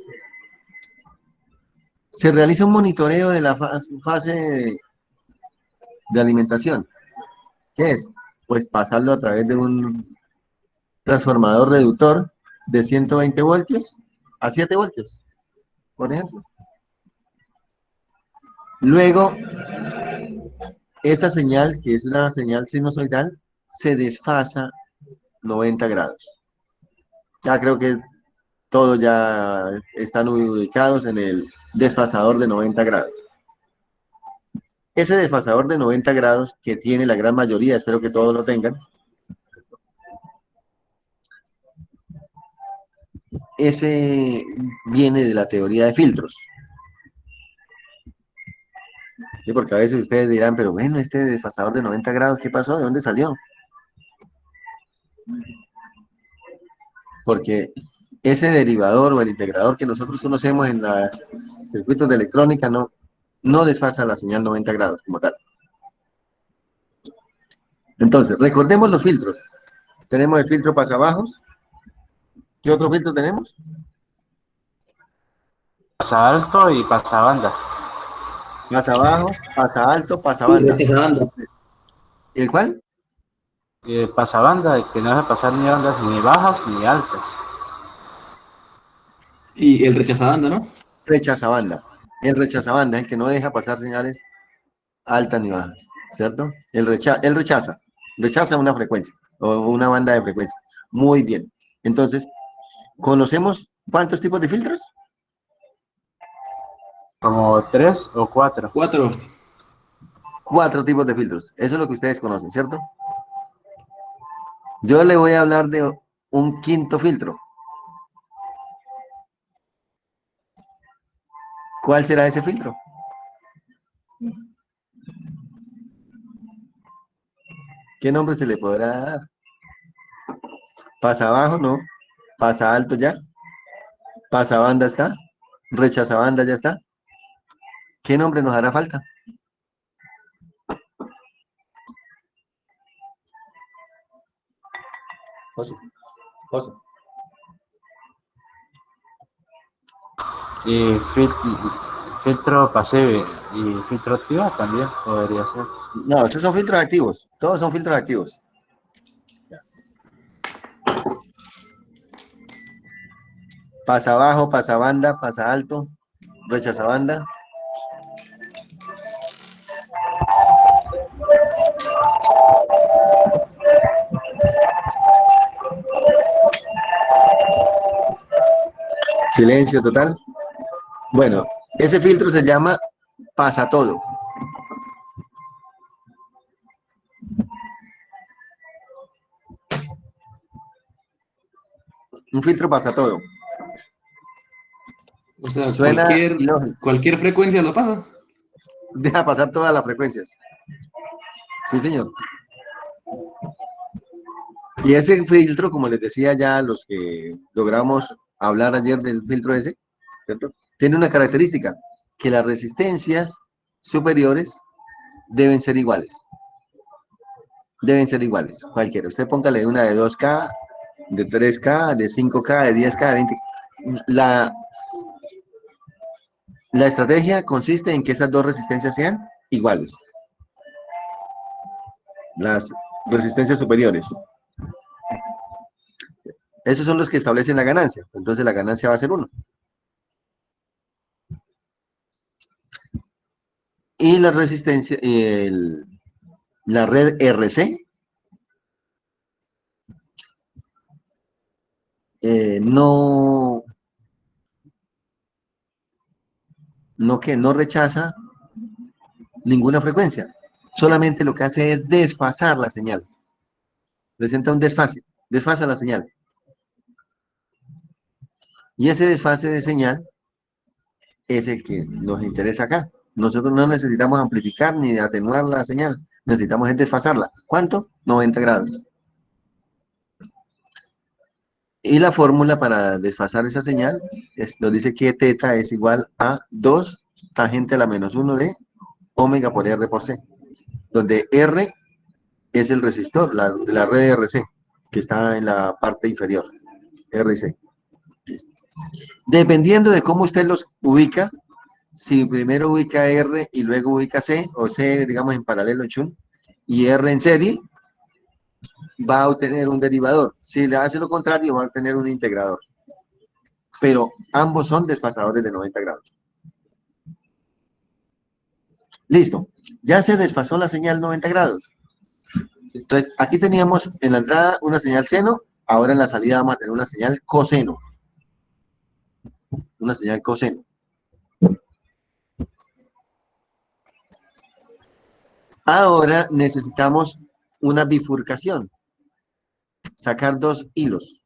Se realiza un monitoreo de la fase de alimentación. ¿Qué es? Pues pasarlo a través de un transformador reductor de 120 voltios a 7 voltios, por ejemplo. Luego, esta señal, que es una señal sinusoidal, se desfasa 90 grados. Ya creo que todos ya están ubicados en el desfasador de 90 grados. ese desfasador de 90 grados que tiene la gran mayoría, espero que todos lo tengan, ese viene de la teoría de filtros. ¿Sí? Porque a veces ustedes dirán, pero bueno, este desfasador de 90 grados, ¿qué pasó? ¿De dónde salió? Porque ese derivador o el integrador que nosotros conocemos en los circuitos de electrónica no desfasa la señal 90 grados como tal. Entonces, recordemos los filtros. Tenemos el filtro pasabajos. ¿Qué otro filtro tenemos? Pasa alto y pasa banda. Pasabajo, pasa alto, pasa banda. ¿El cuál? Pasa banda, que no deja pasar ni bandas ni bajas ni altas. Y el rechazabanda, ¿no? Rechazabanda. El rechazabanda es el que no deja pasar señales altas ni bajas, ¿cierto? Él rechaza una frecuencia o una banda de frecuencia. Muy bien. Entonces, ¿conocemos cuántos tipos de filtros? Como 3 o 4. 4. 4 tipos de filtros. Eso es lo que ustedes conocen, ¿cierto? Yo le voy a hablar de un quinto filtro. ¿Cuál será ese filtro? ¿Qué nombre se le podrá dar? Pasa abajo, no. Pasa alto ya. Pasa banda está. Rechaza banda ya está. ¿Qué nombre nos hará falta? José. Y filtro pasivo y filtro activo también podría ser. No, estos son filtros activos. Todos son filtros activos. Pasa abajo, pasa banda, pasa alto, rechaza banda. Silencio total. Bueno, ese filtro se llama pasa todo. Un filtro pasa todo. O sea, Suena ilógico. cualquier frecuencia lo pasa. Deja pasar todas las frecuencias. Sí, señor. Y ese filtro, como les decía ya a los que logramos hablar ayer del filtro ese, ¿cierto? Tiene una característica, que las resistencias superiores deben ser iguales. Deben ser iguales, cualquiera. Usted póngale una de 2K, de 3K, de 5K, de 10K, de 20K. La estrategia consiste en que esas dos resistencias sean iguales. Las resistencias superiores. Esos son los que establecen la ganancia. Entonces la ganancia va a ser 1. Y la resistencia, la red RC, no rechaza ninguna frecuencia. Solamente lo que hace es desfasar la señal. Presenta un desfase, desfasa la señal. Y ese desfase de señal es el que nos interesa acá. Nosotros no necesitamos amplificar ni atenuar la señal, necesitamos es desfasarla. ¿Cuánto? 90 grados. Y la fórmula para desfasar esa señal nos dice que teta es igual a 2 tangente a la menos 1 de omega por R por C, donde R es el resistor, la red RC, que está en la parte inferior, RC. Dependiendo de cómo usted los ubica, si primero ubica R y luego ubica C, o C, digamos, en paralelo en Chun, y R en serie, va a obtener un derivador. Si le hace lo contrario, va a obtener un integrador. Pero ambos son desfasadores de 90 grados. Listo. Ya se desfasó la señal 90 grados. Entonces, aquí teníamos en la entrada una señal seno, ahora en la salida vamos a tener una señal coseno. Una señal coseno. Ahora necesitamos una bifurcación, sacar dos hilos,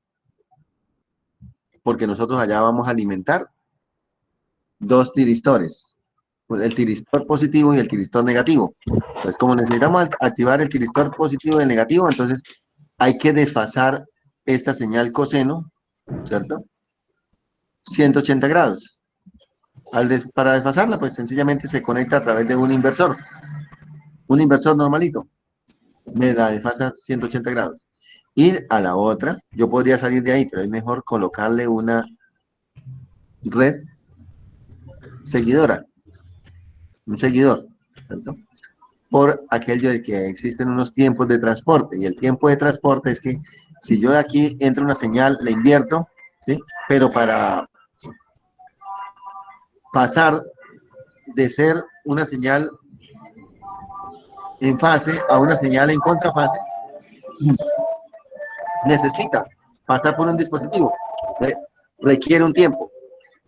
porque nosotros allá vamos a alimentar dos tiristores, el tiristor positivo y el tiristor negativo. Entonces, como necesitamos activar el tiristor positivo y el negativo, entonces hay que desfasar esta señal coseno, ¿cierto? 180 grados. Para desfasarla, pues sencillamente se conecta a través de un inversor normalito, me la desfasa 180 grados. Ir a la otra, yo podría salir de ahí, pero es mejor colocarle una red seguidora, un seguidor, ¿cierto? Por aquello de que existen unos tiempos de transporte, y el tiempo de transporte es que si yo de aquí entro una señal, la invierto, ¿sí? Pero para pasar de ser una señal en fase a una señal en contrafase, necesita pasar por un dispositivo, requiere un tiempo.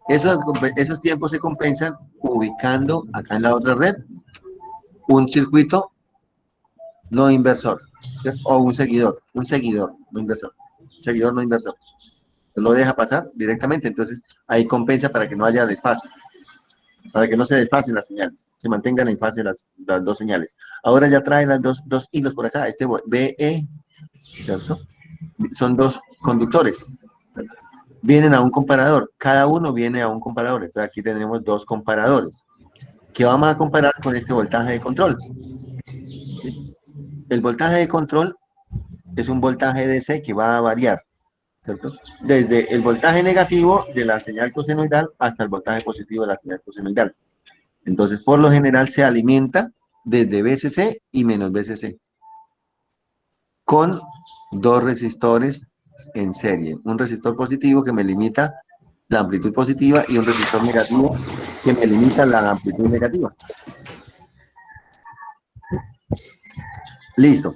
Esos tiempos se compensan ubicando acá en la otra red un circuito no inversor, ¿cierto? O un seguidor no inversor, seguidor no inversor. Lo deja pasar directamente, entonces ahí compensa para que no haya desfase, para que no se desfasen las señales, se mantengan en fase las dos señales. Ahora ya trae las dos hilos por acá, este BE, ¿cierto? Son dos conductores, vienen a un comparador, cada uno viene a un comparador, entonces aquí tenemos dos comparadores, que vamos a comparar con este voltaje de control. ¿Sí? El voltaje de control es un voltaje DC que va a variar, ¿cierto? Desde el voltaje negativo de la señal cosenoidal hasta el voltaje positivo de la señal cosenoidal. Entonces, por lo general se alimenta desde VCC y menos VCC, con dos resistores en serie. Un resistor positivo que me limita la amplitud positiva y un resistor negativo que me limita la amplitud negativa. Listo.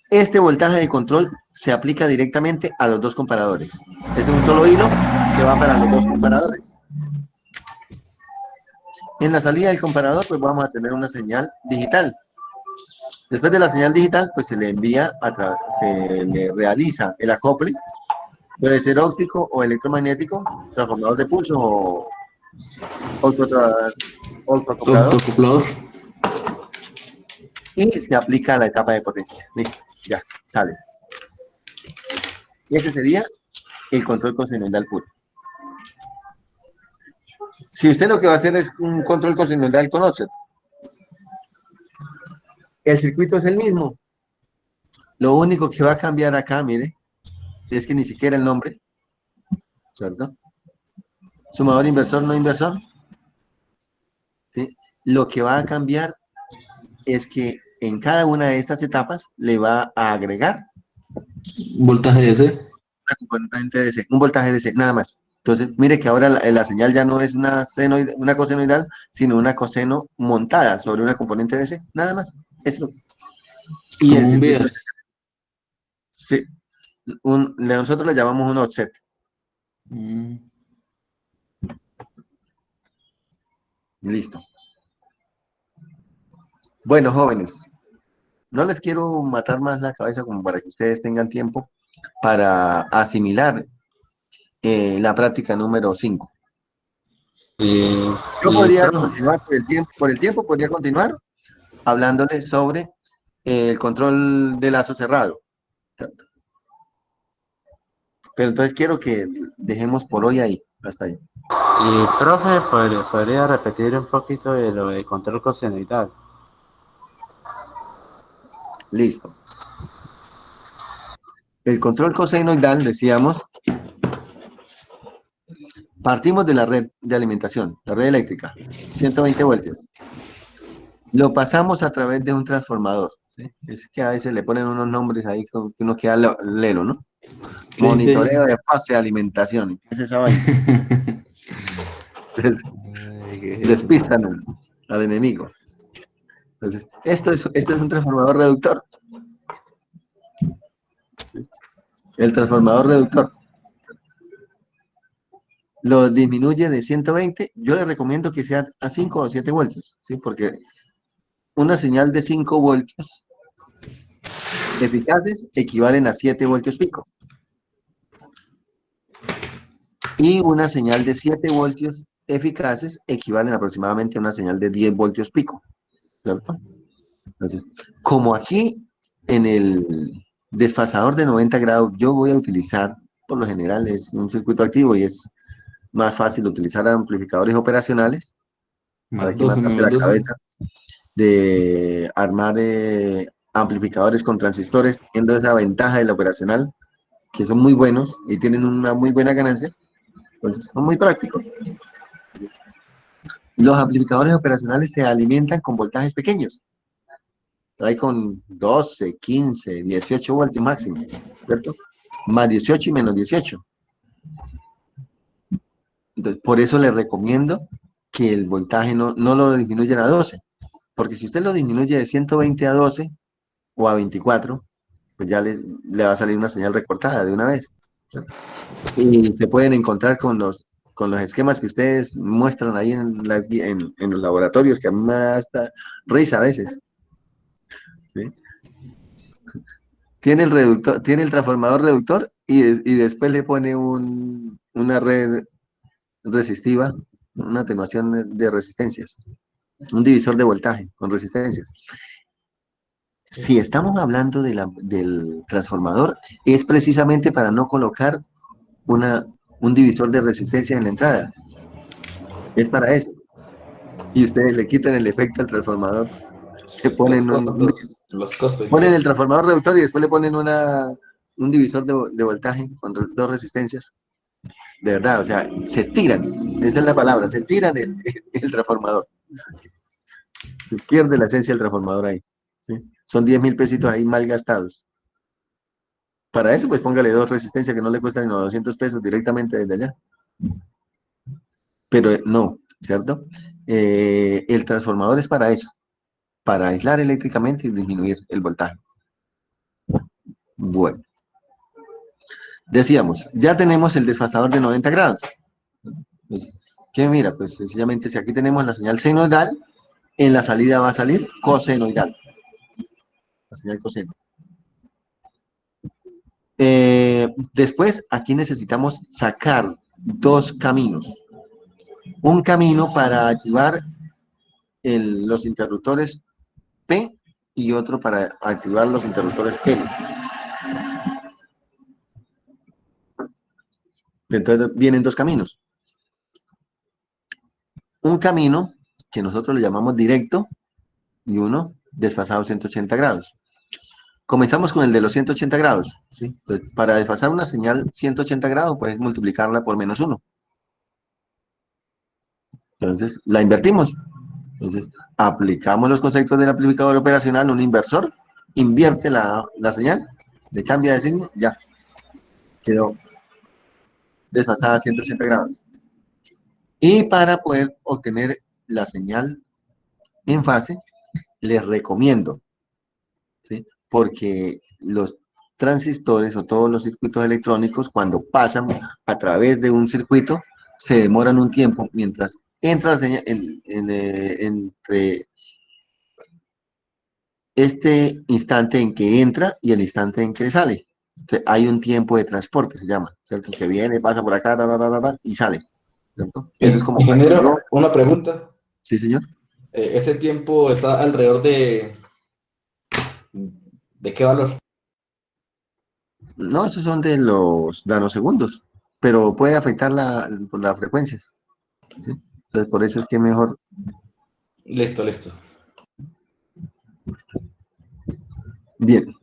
Este voltaje de control se aplica directamente a los dos comparadores. Es un solo hilo que va para los dos comparadores. En la salida del comparador, pues vamos a tener una señal digital. Después de la señal digital, pues se le envía, se le realiza el acople. Puede ser óptico o electromagnético, transformador de pulso o Autoacoplador. Y se aplica a la etapa de potencia. Listo, ya, sale. Y este sería el control cosenoidal puro. Si usted lo que va a hacer es un control cosenoidal con offset, el circuito es el mismo. Lo único que va a cambiar acá, mire, es que ni siquiera el nombre, ¿cierto? Sumador inversor, no inversor. ¿Sí? Lo que va a cambiar es que en cada una de estas etapas le va a agregar Voltaje DC. una componente DC, un voltaje DC, nada más. Entonces, mire que ahora la señal ya no es una cosenoidal, sino una coseno montada sobre una componente DC, nada más. Eso. Y Como un bias. Sí, nosotros le llamamos un offset. Listo. Bueno, jóvenes, no les quiero matar más la cabeza como para que ustedes tengan tiempo para asimilar la práctica número 5. Yo podría continuar por el tiempo podría continuar hablándoles sobre el control de lazo cerrado. Pero entonces quiero que dejemos por hoy ahí, hasta ahí. Y profe, ¿podría repetir un poquito de lo de control cosenoidal? Listo. El control cosenoidal, decíamos, partimos de la red de alimentación, la red eléctrica, 120 voltios. Lo pasamos a través de un transformador, ¿sí? Es que a veces le ponen unos nombres ahí que uno queda lelo, ¿no? Sí, Monitoreo de fase de alimentación. ¿Qué es esa vaina? Entonces, despistan al enemigo. Entonces, esto es un transformador reductor. El transformador reductor lo disminuye de 120. Yo le recomiendo que sea a 5 o 7 voltios, ¿sí? Porque una señal de 5 voltios eficaces equivalen a 7 voltios pico. Y una señal de 7 voltios eficaces equivalen aproximadamente a una señal de 10 voltios pico, ¿cierto? Entonces, como aquí en el desfasador de 90 grados yo voy a utilizar, por lo general es un circuito activo y es más fácil utilizar amplificadores operacionales, para Más que 12 matarse menos la 12. cabeza de armar amplificadores con transistores, teniendo esa ventaja de la operacional, que son muy buenos y tienen una muy buena ganancia, pues son muy prácticos. Los amplificadores operacionales se alimentan con voltajes pequeños, trae con 12, 15, 18 voltios máximo, ¿cierto? Más 18 y menos 18. Entonces, por eso les recomiendo que el voltaje no lo disminuyan a 12, porque si usted lo disminuye de 120 a 12 o a 24, pues ya le va a salir una señal recortada de una vez, ¿cierto? Y se pueden encontrar con los esquemas que ustedes muestran ahí en los laboratorios, que a mí me da hasta risa a veces, ¿sí? Tiene el reductor, tiene el transformador reductor y después le pone una red resistiva, una atenuación de resistencias, un divisor de voltaje con resistencias. Si estamos hablando del transformador, es precisamente para no colocar un divisor de resistencia en la entrada. Es para eso. Y ustedes le quitan el efecto al transformador. Le Los ponen costos. Los costos. ponen el transformador reductor y después le ponen un divisor de voltaje con dos resistencias. De verdad, o sea, se tiran. Esa es la palabra, se tiran el transformador. Se pierde la esencia del transformador ahí, ¿sí? Son 10.000 pesitos ahí mal gastados. Para eso, pues póngale dos resistencias que no le cuestan sino 200 pesos directamente desde allá. Pero no, ¿cierto? El transformador es para eso, para aislar eléctricamente y disminuir el voltaje. Bueno, decíamos, ya tenemos el desfasador de 90 grados. Pues, ¿qué mira? Pues sencillamente, si aquí tenemos la señal senoidal, en la salida va a salir cosenoidal. La señal coseno. Después, aquí necesitamos sacar dos caminos. Un camino para activar los interruptores P y otro para activar los interruptores N. Entonces vienen dos caminos. Un camino que nosotros le llamamos directo y uno desfasado 180 grados. Comenzamos con el de los 180 grados, ¿sí? Entonces, para desfasar una señal 180 grados, puedes multiplicarla por -1. Entonces, la invertimos. Entonces, aplicamos los conceptos del amplificador operacional, un inversor, invierte la señal, le cambia de signo, ya, quedó desfasada a 180 grados. Y para poder obtener la señal en fase, les recomiendo, ¿sí? Porque los transistores o todos los circuitos electrónicos, cuando pasan a través de un circuito, se demoran un tiempo mientras entra la señal entre este instante en que entra y el instante en que sale. Entonces, hay un tiempo de transporte, se llama, ¿cierto? Que viene, pasa por acá, y sale, ¿cierto? Eso es como cuando Ingeniero, una pregunta. Sí, señor. ¿Ese tiempo está alrededor de qué valor? No, esos son de los nanosegundos, pero puede afectar por las frecuencias, ¿sí? Entonces, por eso es que mejor. Listo, listo. Bien.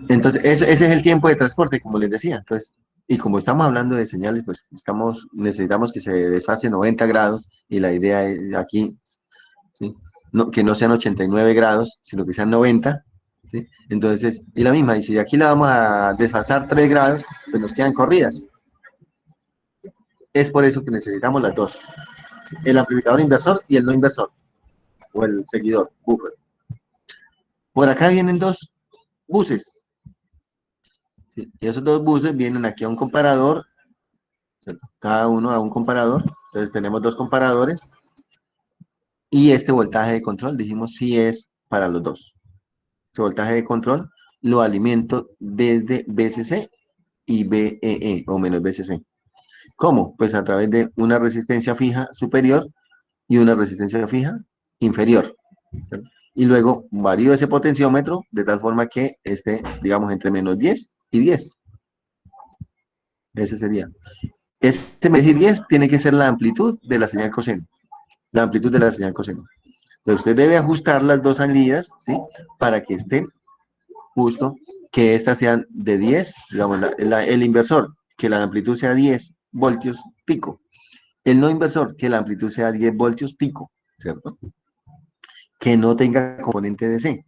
Entonces, ese es el tiempo de transporte, como les decía. Entonces, y como estamos hablando de señales, pues necesitamos que se desfase 90 grados y la idea es aquí, ¿sí? Que no sean 89 grados, sino que sean 90, ¿sí? Entonces, y la misma, y si aquí la vamos a desfasar 3 grados, pues nos quedan corridas. Es por eso que necesitamos las dos. El amplificador inversor y el no inversor, o el seguidor, buffer. Por acá vienen dos buses. ¿Sí? Y esos dos buses vienen aquí a un comparador, ¿cierto? Cada uno a un comparador. Entonces tenemos dos comparadores. Y este voltaje de control, dijimos, sí es para los dos. Este voltaje de control lo alimento desde VCC y VEE o menos VCC. ¿Cómo? Pues a través de una resistencia fija superior y una resistencia fija inferior. ¿Cierto? Y luego varío ese potenciómetro de tal forma que esté, digamos, entre menos 10 y 10. Ese sería. Este menos 10 tiene que ser la amplitud de la señal coseno. La amplitud de la señal coseno. Entonces usted debe ajustar las dos salidas, ¿sí? Para que estén justo, que estas sean de 10, digamos, el inversor, que la amplitud sea 10 voltios pico. El no inversor, que la amplitud sea 10 voltios pico, ¿cierto? Que no tenga componente DC.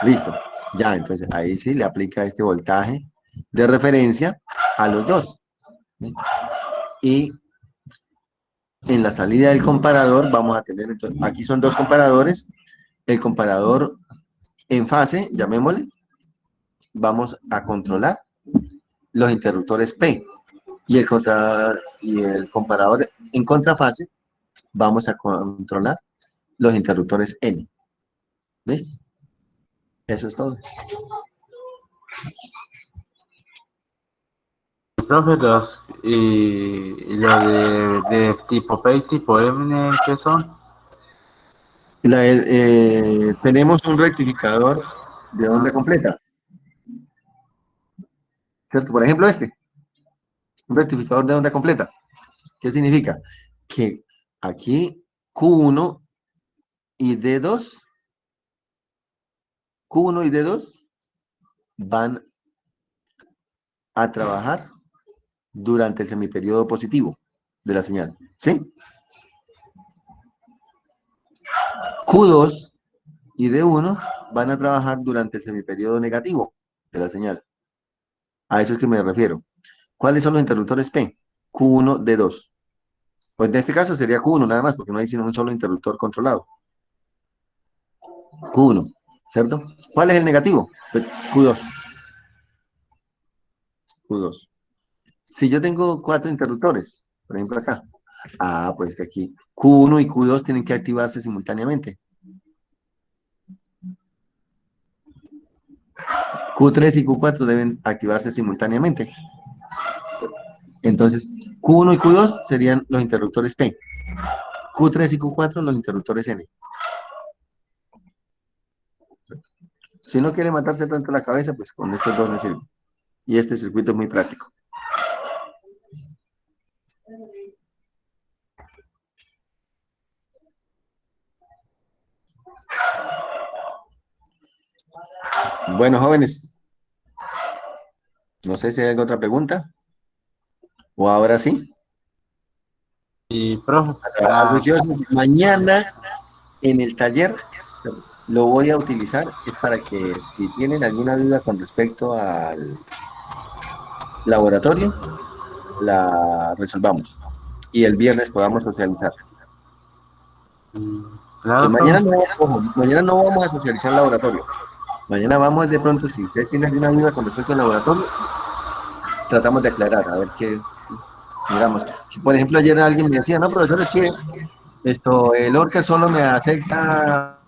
Listo. Ya, entonces ahí sí le aplica este voltaje de referencia a los dos. ¿Sí? Y en la salida del comparador vamos a tener, entonces, aquí son dos comparadores. El comparador en fase, llamémosle, vamos a controlar los interruptores P. Y el comparador en contrafase, vamos a controlar los interruptores N. ¿Listo? Eso es todo. Profe, lo de tipo P y tipo M, ¿qué son? Tenemos un rectificador de onda completa. ¿Cierto? Por ejemplo, un rectificador de onda completa. ¿Qué significa? Que aquí Q1 y D2, Q1 y D2 van a trabajar durante el semiperiodo positivo de la señal. ¿Sí? Q2 y D1 van a trabajar durante el semiperiodo negativo de la señal. A eso es que me refiero. ¿Cuáles son los interruptores P? Q1, D2. Pues en este caso sería Q1 nada más, porque no hay sino un solo interruptor controlado. Q1, ¿cierto? ¿Cuál es el negativo? Pues Q2. Q2. Si yo tengo 4 interruptores, por ejemplo acá, pues que aquí Q1 y Q2 tienen que activarse simultáneamente. Q3 y Q4 deben activarse simultáneamente. Entonces, Q1 y Q2 serían los interruptores P. Q3 y Q4 los interruptores N. Si no quiere matarse tanto la cabeza, pues con estos dos me sirve. Y este circuito es muy práctico. Bueno, jóvenes, no sé si hay alguna otra pregunta. O ahora sí. Y, profe, Mañana en el taller lo voy a utilizar es para que si tienen alguna duda con respecto al laboratorio, la resolvamos. Y el viernes podamos socializar. claro, Mañana no vamos a socializar el laboratorio. Mañana vamos de pronto, si ustedes tienen alguna duda con respecto al laboratorio, tratamos de aclarar, a ver qué miramos. Por ejemplo, ayer alguien me decía, no, profesor, es que el Orca solo me acepta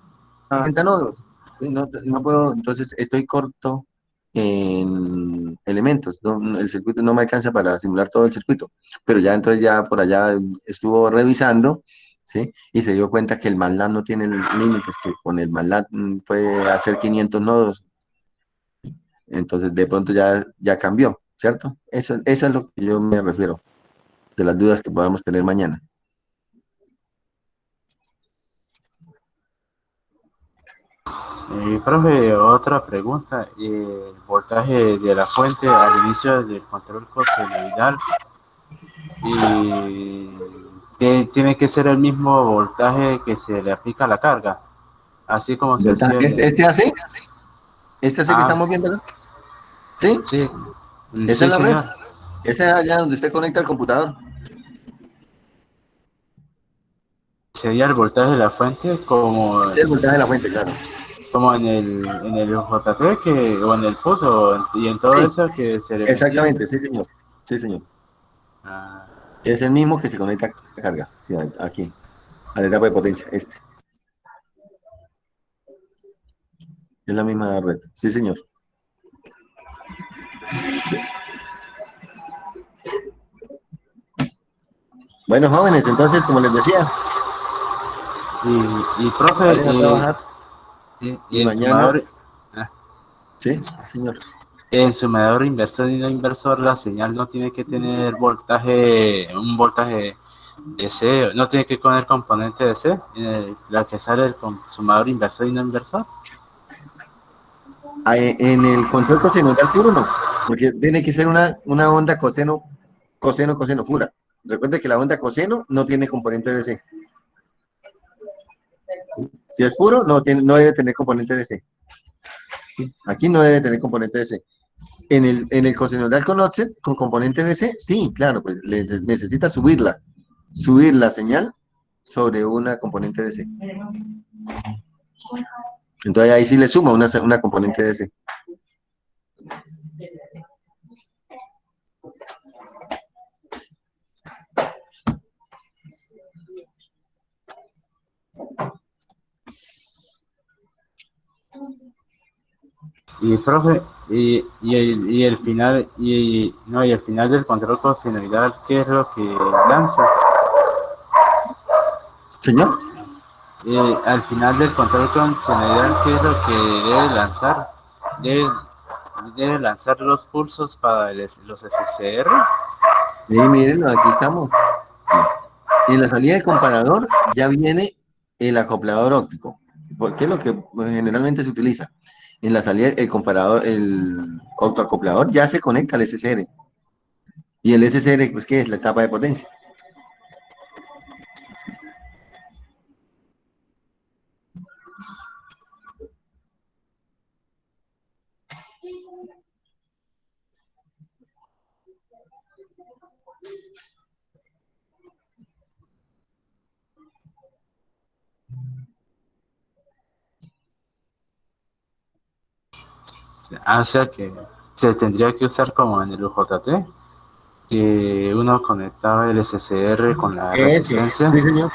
40 nodos. No puedo, entonces estoy corto en elementos. El circuito no me alcanza para simular todo el circuito. Pero ya entonces ya por allá estuvo revisando, ¿sí? Y se dio cuenta que el MATLAB no tiene límites, que con el MATLAB puede hacer 500 nodos. Entonces de pronto ya cambió, ¿cierto? Eso es lo que yo me refiero, de las dudas que podamos tener mañana. profe, otra pregunta. El voltaje de la fuente al inicio del control cosenoidal y tiene que ser el mismo voltaje que se le aplica a la carga, así como se hacía. ¿Este hace? ¿Este hace que estamos viendo? ¿Sí? Sí. Esa es la red. Esa es allá donde usted conecta el computador. Sería el voltaje de la fuente como... Sí, el voltaje de la fuente, claro. Como en el JT o en el PUT y en todo eso que se le... Exactamente, sí señor. Sí señor. Es el mismo que se conecta a carga, sí, aquí. a la etapa de potencia. Este. Es la misma red. Sí, señor. Bueno, jóvenes, entonces, como les decía, Profe, vayan a trabajar y y el mañana, sumador, sí, señor. en sumador inversor y no inversor, la señal no tiene que tener un voltaje DC, no tiene que poner componente DC, la que sale el sumador inversor y no inversor. En el control cosenoidal puro no, porque tiene que ser una onda coseno, coseno, coseno pura. Recuerde que la onda coseno no tiene componente DC. Si es puro, no debe tener componente DC. Aquí no debe tener componente DC. En el cosenoidal con offset, con componente DC, sí, claro, pues necesita subir la señal sobre una componente DC. Entonces ahí sí le suma una componente DC. Y profe, el final, no, y el final del control cosenoidal, ¿qué es lo que lanza? Señor. Al final del control cosenoidal, ¿qué es lo que debe lanzar? Debe lanzar los pulsos para los SCR. Sí, miren, aquí estamos. En la salida del comparador ya viene el acoplador óptico, porque es lo que generalmente se utiliza. En la salida, el autoacoplador ya se conecta al SSR. Y el SSR, pues, ¿qué es? La etapa de potencia. O sea que se tendría que usar como en el UJT, que uno conectaba el SCR con la resistencia Sí, señor.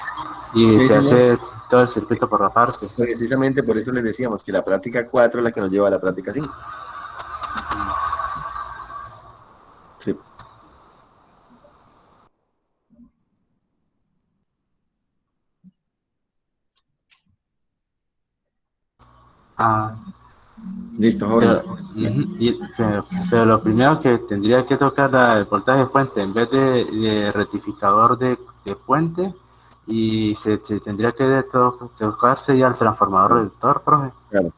y Sí, se señor. hace todo el circuito por aparte. Precisamente por eso les decíamos que la práctica 4 es la que nos lleva a la práctica 5. Sí. Listo, Pero, jóvenes. pero lo primero que tendría que tocar el voltaje de fuente en vez de rectificador de puente, y se tendría que tocarse ya el transformador reductor, profe. Claro.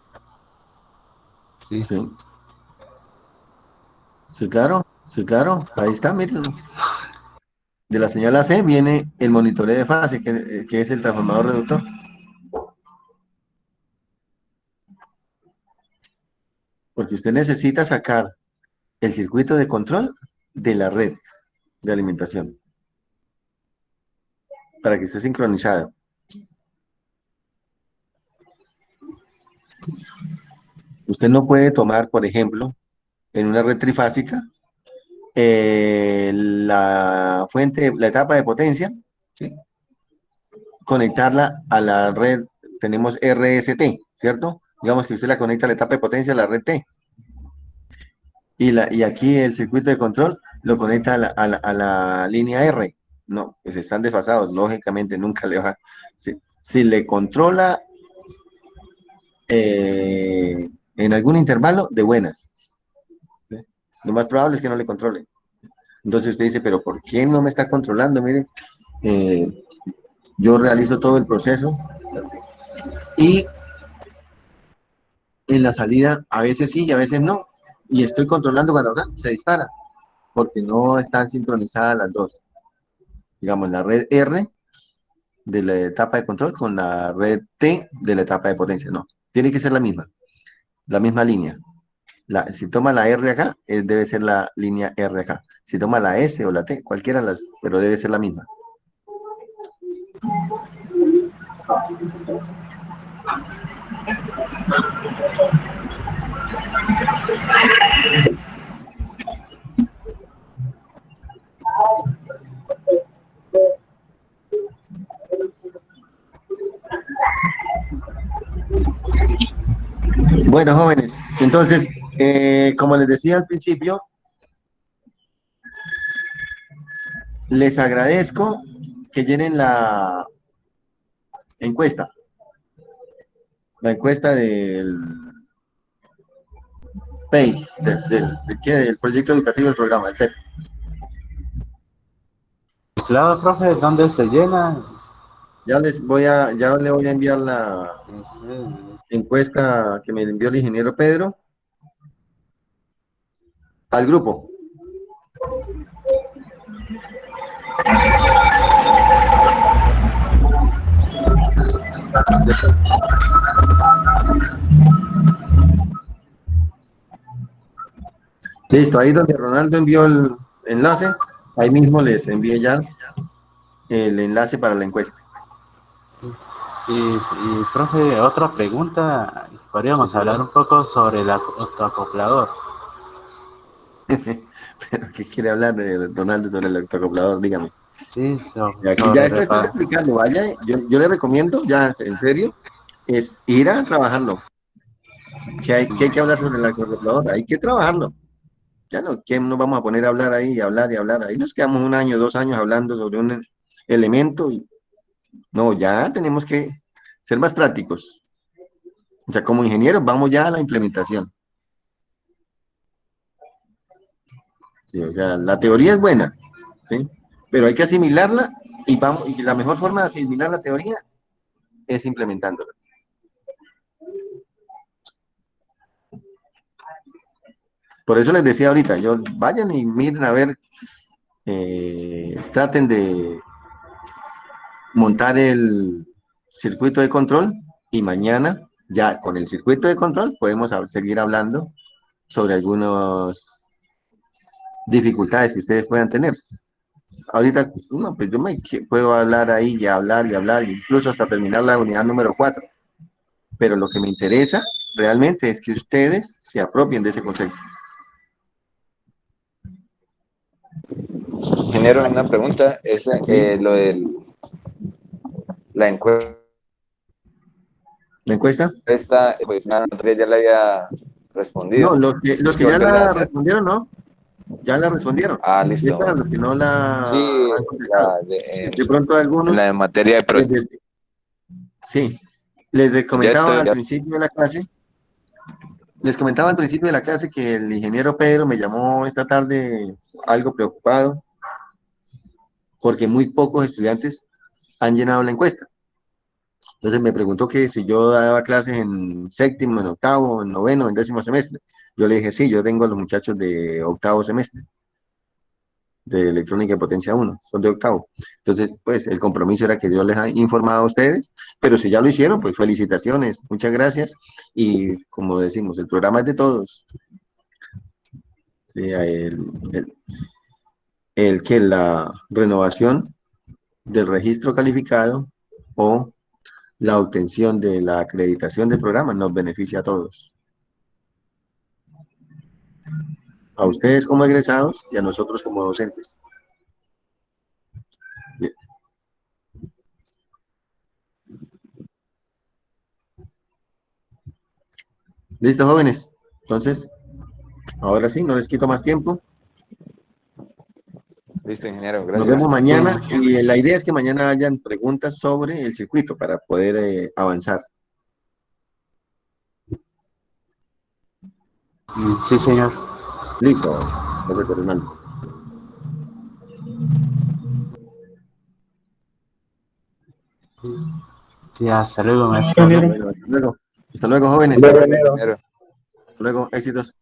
Sí. Sí. Sí, claro. Sí, claro. Ahí está, miren. De la señal AC viene el monitoreo de fase, que es el transformador reductor. Porque usted necesita sacar el circuito de control de la red de alimentación para que esté sincronizada. Usted no puede tomar, por ejemplo, en una red trifásica, la fuente, la etapa de potencia, ¿sí? Conectarla a la red, tenemos RST, ¿cierto? Digamos que usted la conecta a la etapa de potencia a la red T. Y aquí el circuito de control lo conecta a la línea R. No, pues están desfasados, lógicamente nunca le va. Si le controla en algún intervalo, de buenas. ¿Sí? Lo más probable es que no le controle. Entonces usted dice, pero ¿por qué no me está controlando? Mire, yo realizo todo el proceso y en la salida a veces sí y a veces no. Y estoy controlando cuando se dispara, porque no están sincronizadas las dos. Digamos, la red R de la etapa de control con la red T de la etapa de potencia. No, tiene que ser la misma línea. Si toma la R acá, debe ser la línea R acá. Si toma la S o la T, cualquiera de las, pero debe ser la misma. Bueno, jóvenes, entonces, como les decía al principio, les agradezco que llenen encuesta, la encuesta del PEI, del proyecto educativo del programa, el PEP. Claro, profe, ¿dónde se llena? Ya le voy a enviar la encuesta que me envió el ingeniero Pedro al grupo. Listo, ahí donde Ronaldo envió el enlace, ahí mismo les envié ya el enlace para la encuesta. Y profe, otra pregunta, podríamos hablar un poco sobre el autoacoplador. Pero ¿qué quiere hablar Ronaldo sobre el autoacoplador? Dígame. Sí, Aquí ya esto estoy explicando, vaya, yo le recomiendo, ya en serio, es ir a trabajarlo. Que hay que hablar sobre el autoacoplador, hay que trabajarlo. Ya no, ¿qué nos vamos a poner a hablar ahí y hablar y hablar? Ahí nos quedamos 1 año, 2 años hablando sobre un elemento y no, ya tenemos que ser más prácticos. O sea, como ingenieros vamos ya a la implementación. Sí, o sea, la teoría es buena, ¿sí? Pero hay que asimilarla y la mejor forma de asimilar la teoría es implementándola. Por eso les decía ahorita, vayan y miren a ver, traten de montar el circuito de control y mañana ya con el circuito de control podemos seguir hablando sobre algunas dificultades que ustedes puedan tener. Ahorita, no, pues yo puedo hablar ahí y hablar, incluso hasta terminar la unidad número 4. Pero lo que me interesa realmente es que ustedes se apropien de ese concepto. Ingeniero, una pregunta, es lo de la encuesta. ¿La encuesta? Pues ya le había respondido. No, los que ya la respondieron, no. Ya la respondieron. Ah, listo. Y para los que no la han contestado. De pronto algunos. En la materia de proyecto. Sí. Les comentaba al principio de la clase. Les comentaba al principio de la clase que el ingeniero Pedro me llamó esta tarde algo preocupado porque muy pocos estudiantes han llenado la encuesta. Entonces me preguntó que si yo daba clases en séptimo, en octavo, en noveno, en 10º semestre. Yo le dije, sí, yo tengo a los muchachos de octavo semestre, de electrónica de potencia 1, son de octavo. Entonces, pues el compromiso era que yo les ha informado a ustedes, pero si ya lo hicieron, pues felicitaciones, muchas gracias. Y como decimos, el programa es de todos. Sí, que la renovación del registro calificado o la obtención de la acreditación del programa nos beneficia a todos. A ustedes como egresados y a nosotros como docentes. Bien. ¿Listo, jóvenes? Entonces, ahora sí, no les quito más tiempo. Listo, ingeniero, gracias. Nos vemos mañana y la idea es que mañana hayan preguntas sobre el circuito para poder avanzar. Sí, señor. Listo, profesor Hernando. Sí, hasta luego, maestro. Bueno, hasta luego. Hasta luego, jóvenes. Hasta luego, ingeniero. Hasta luego, éxitos.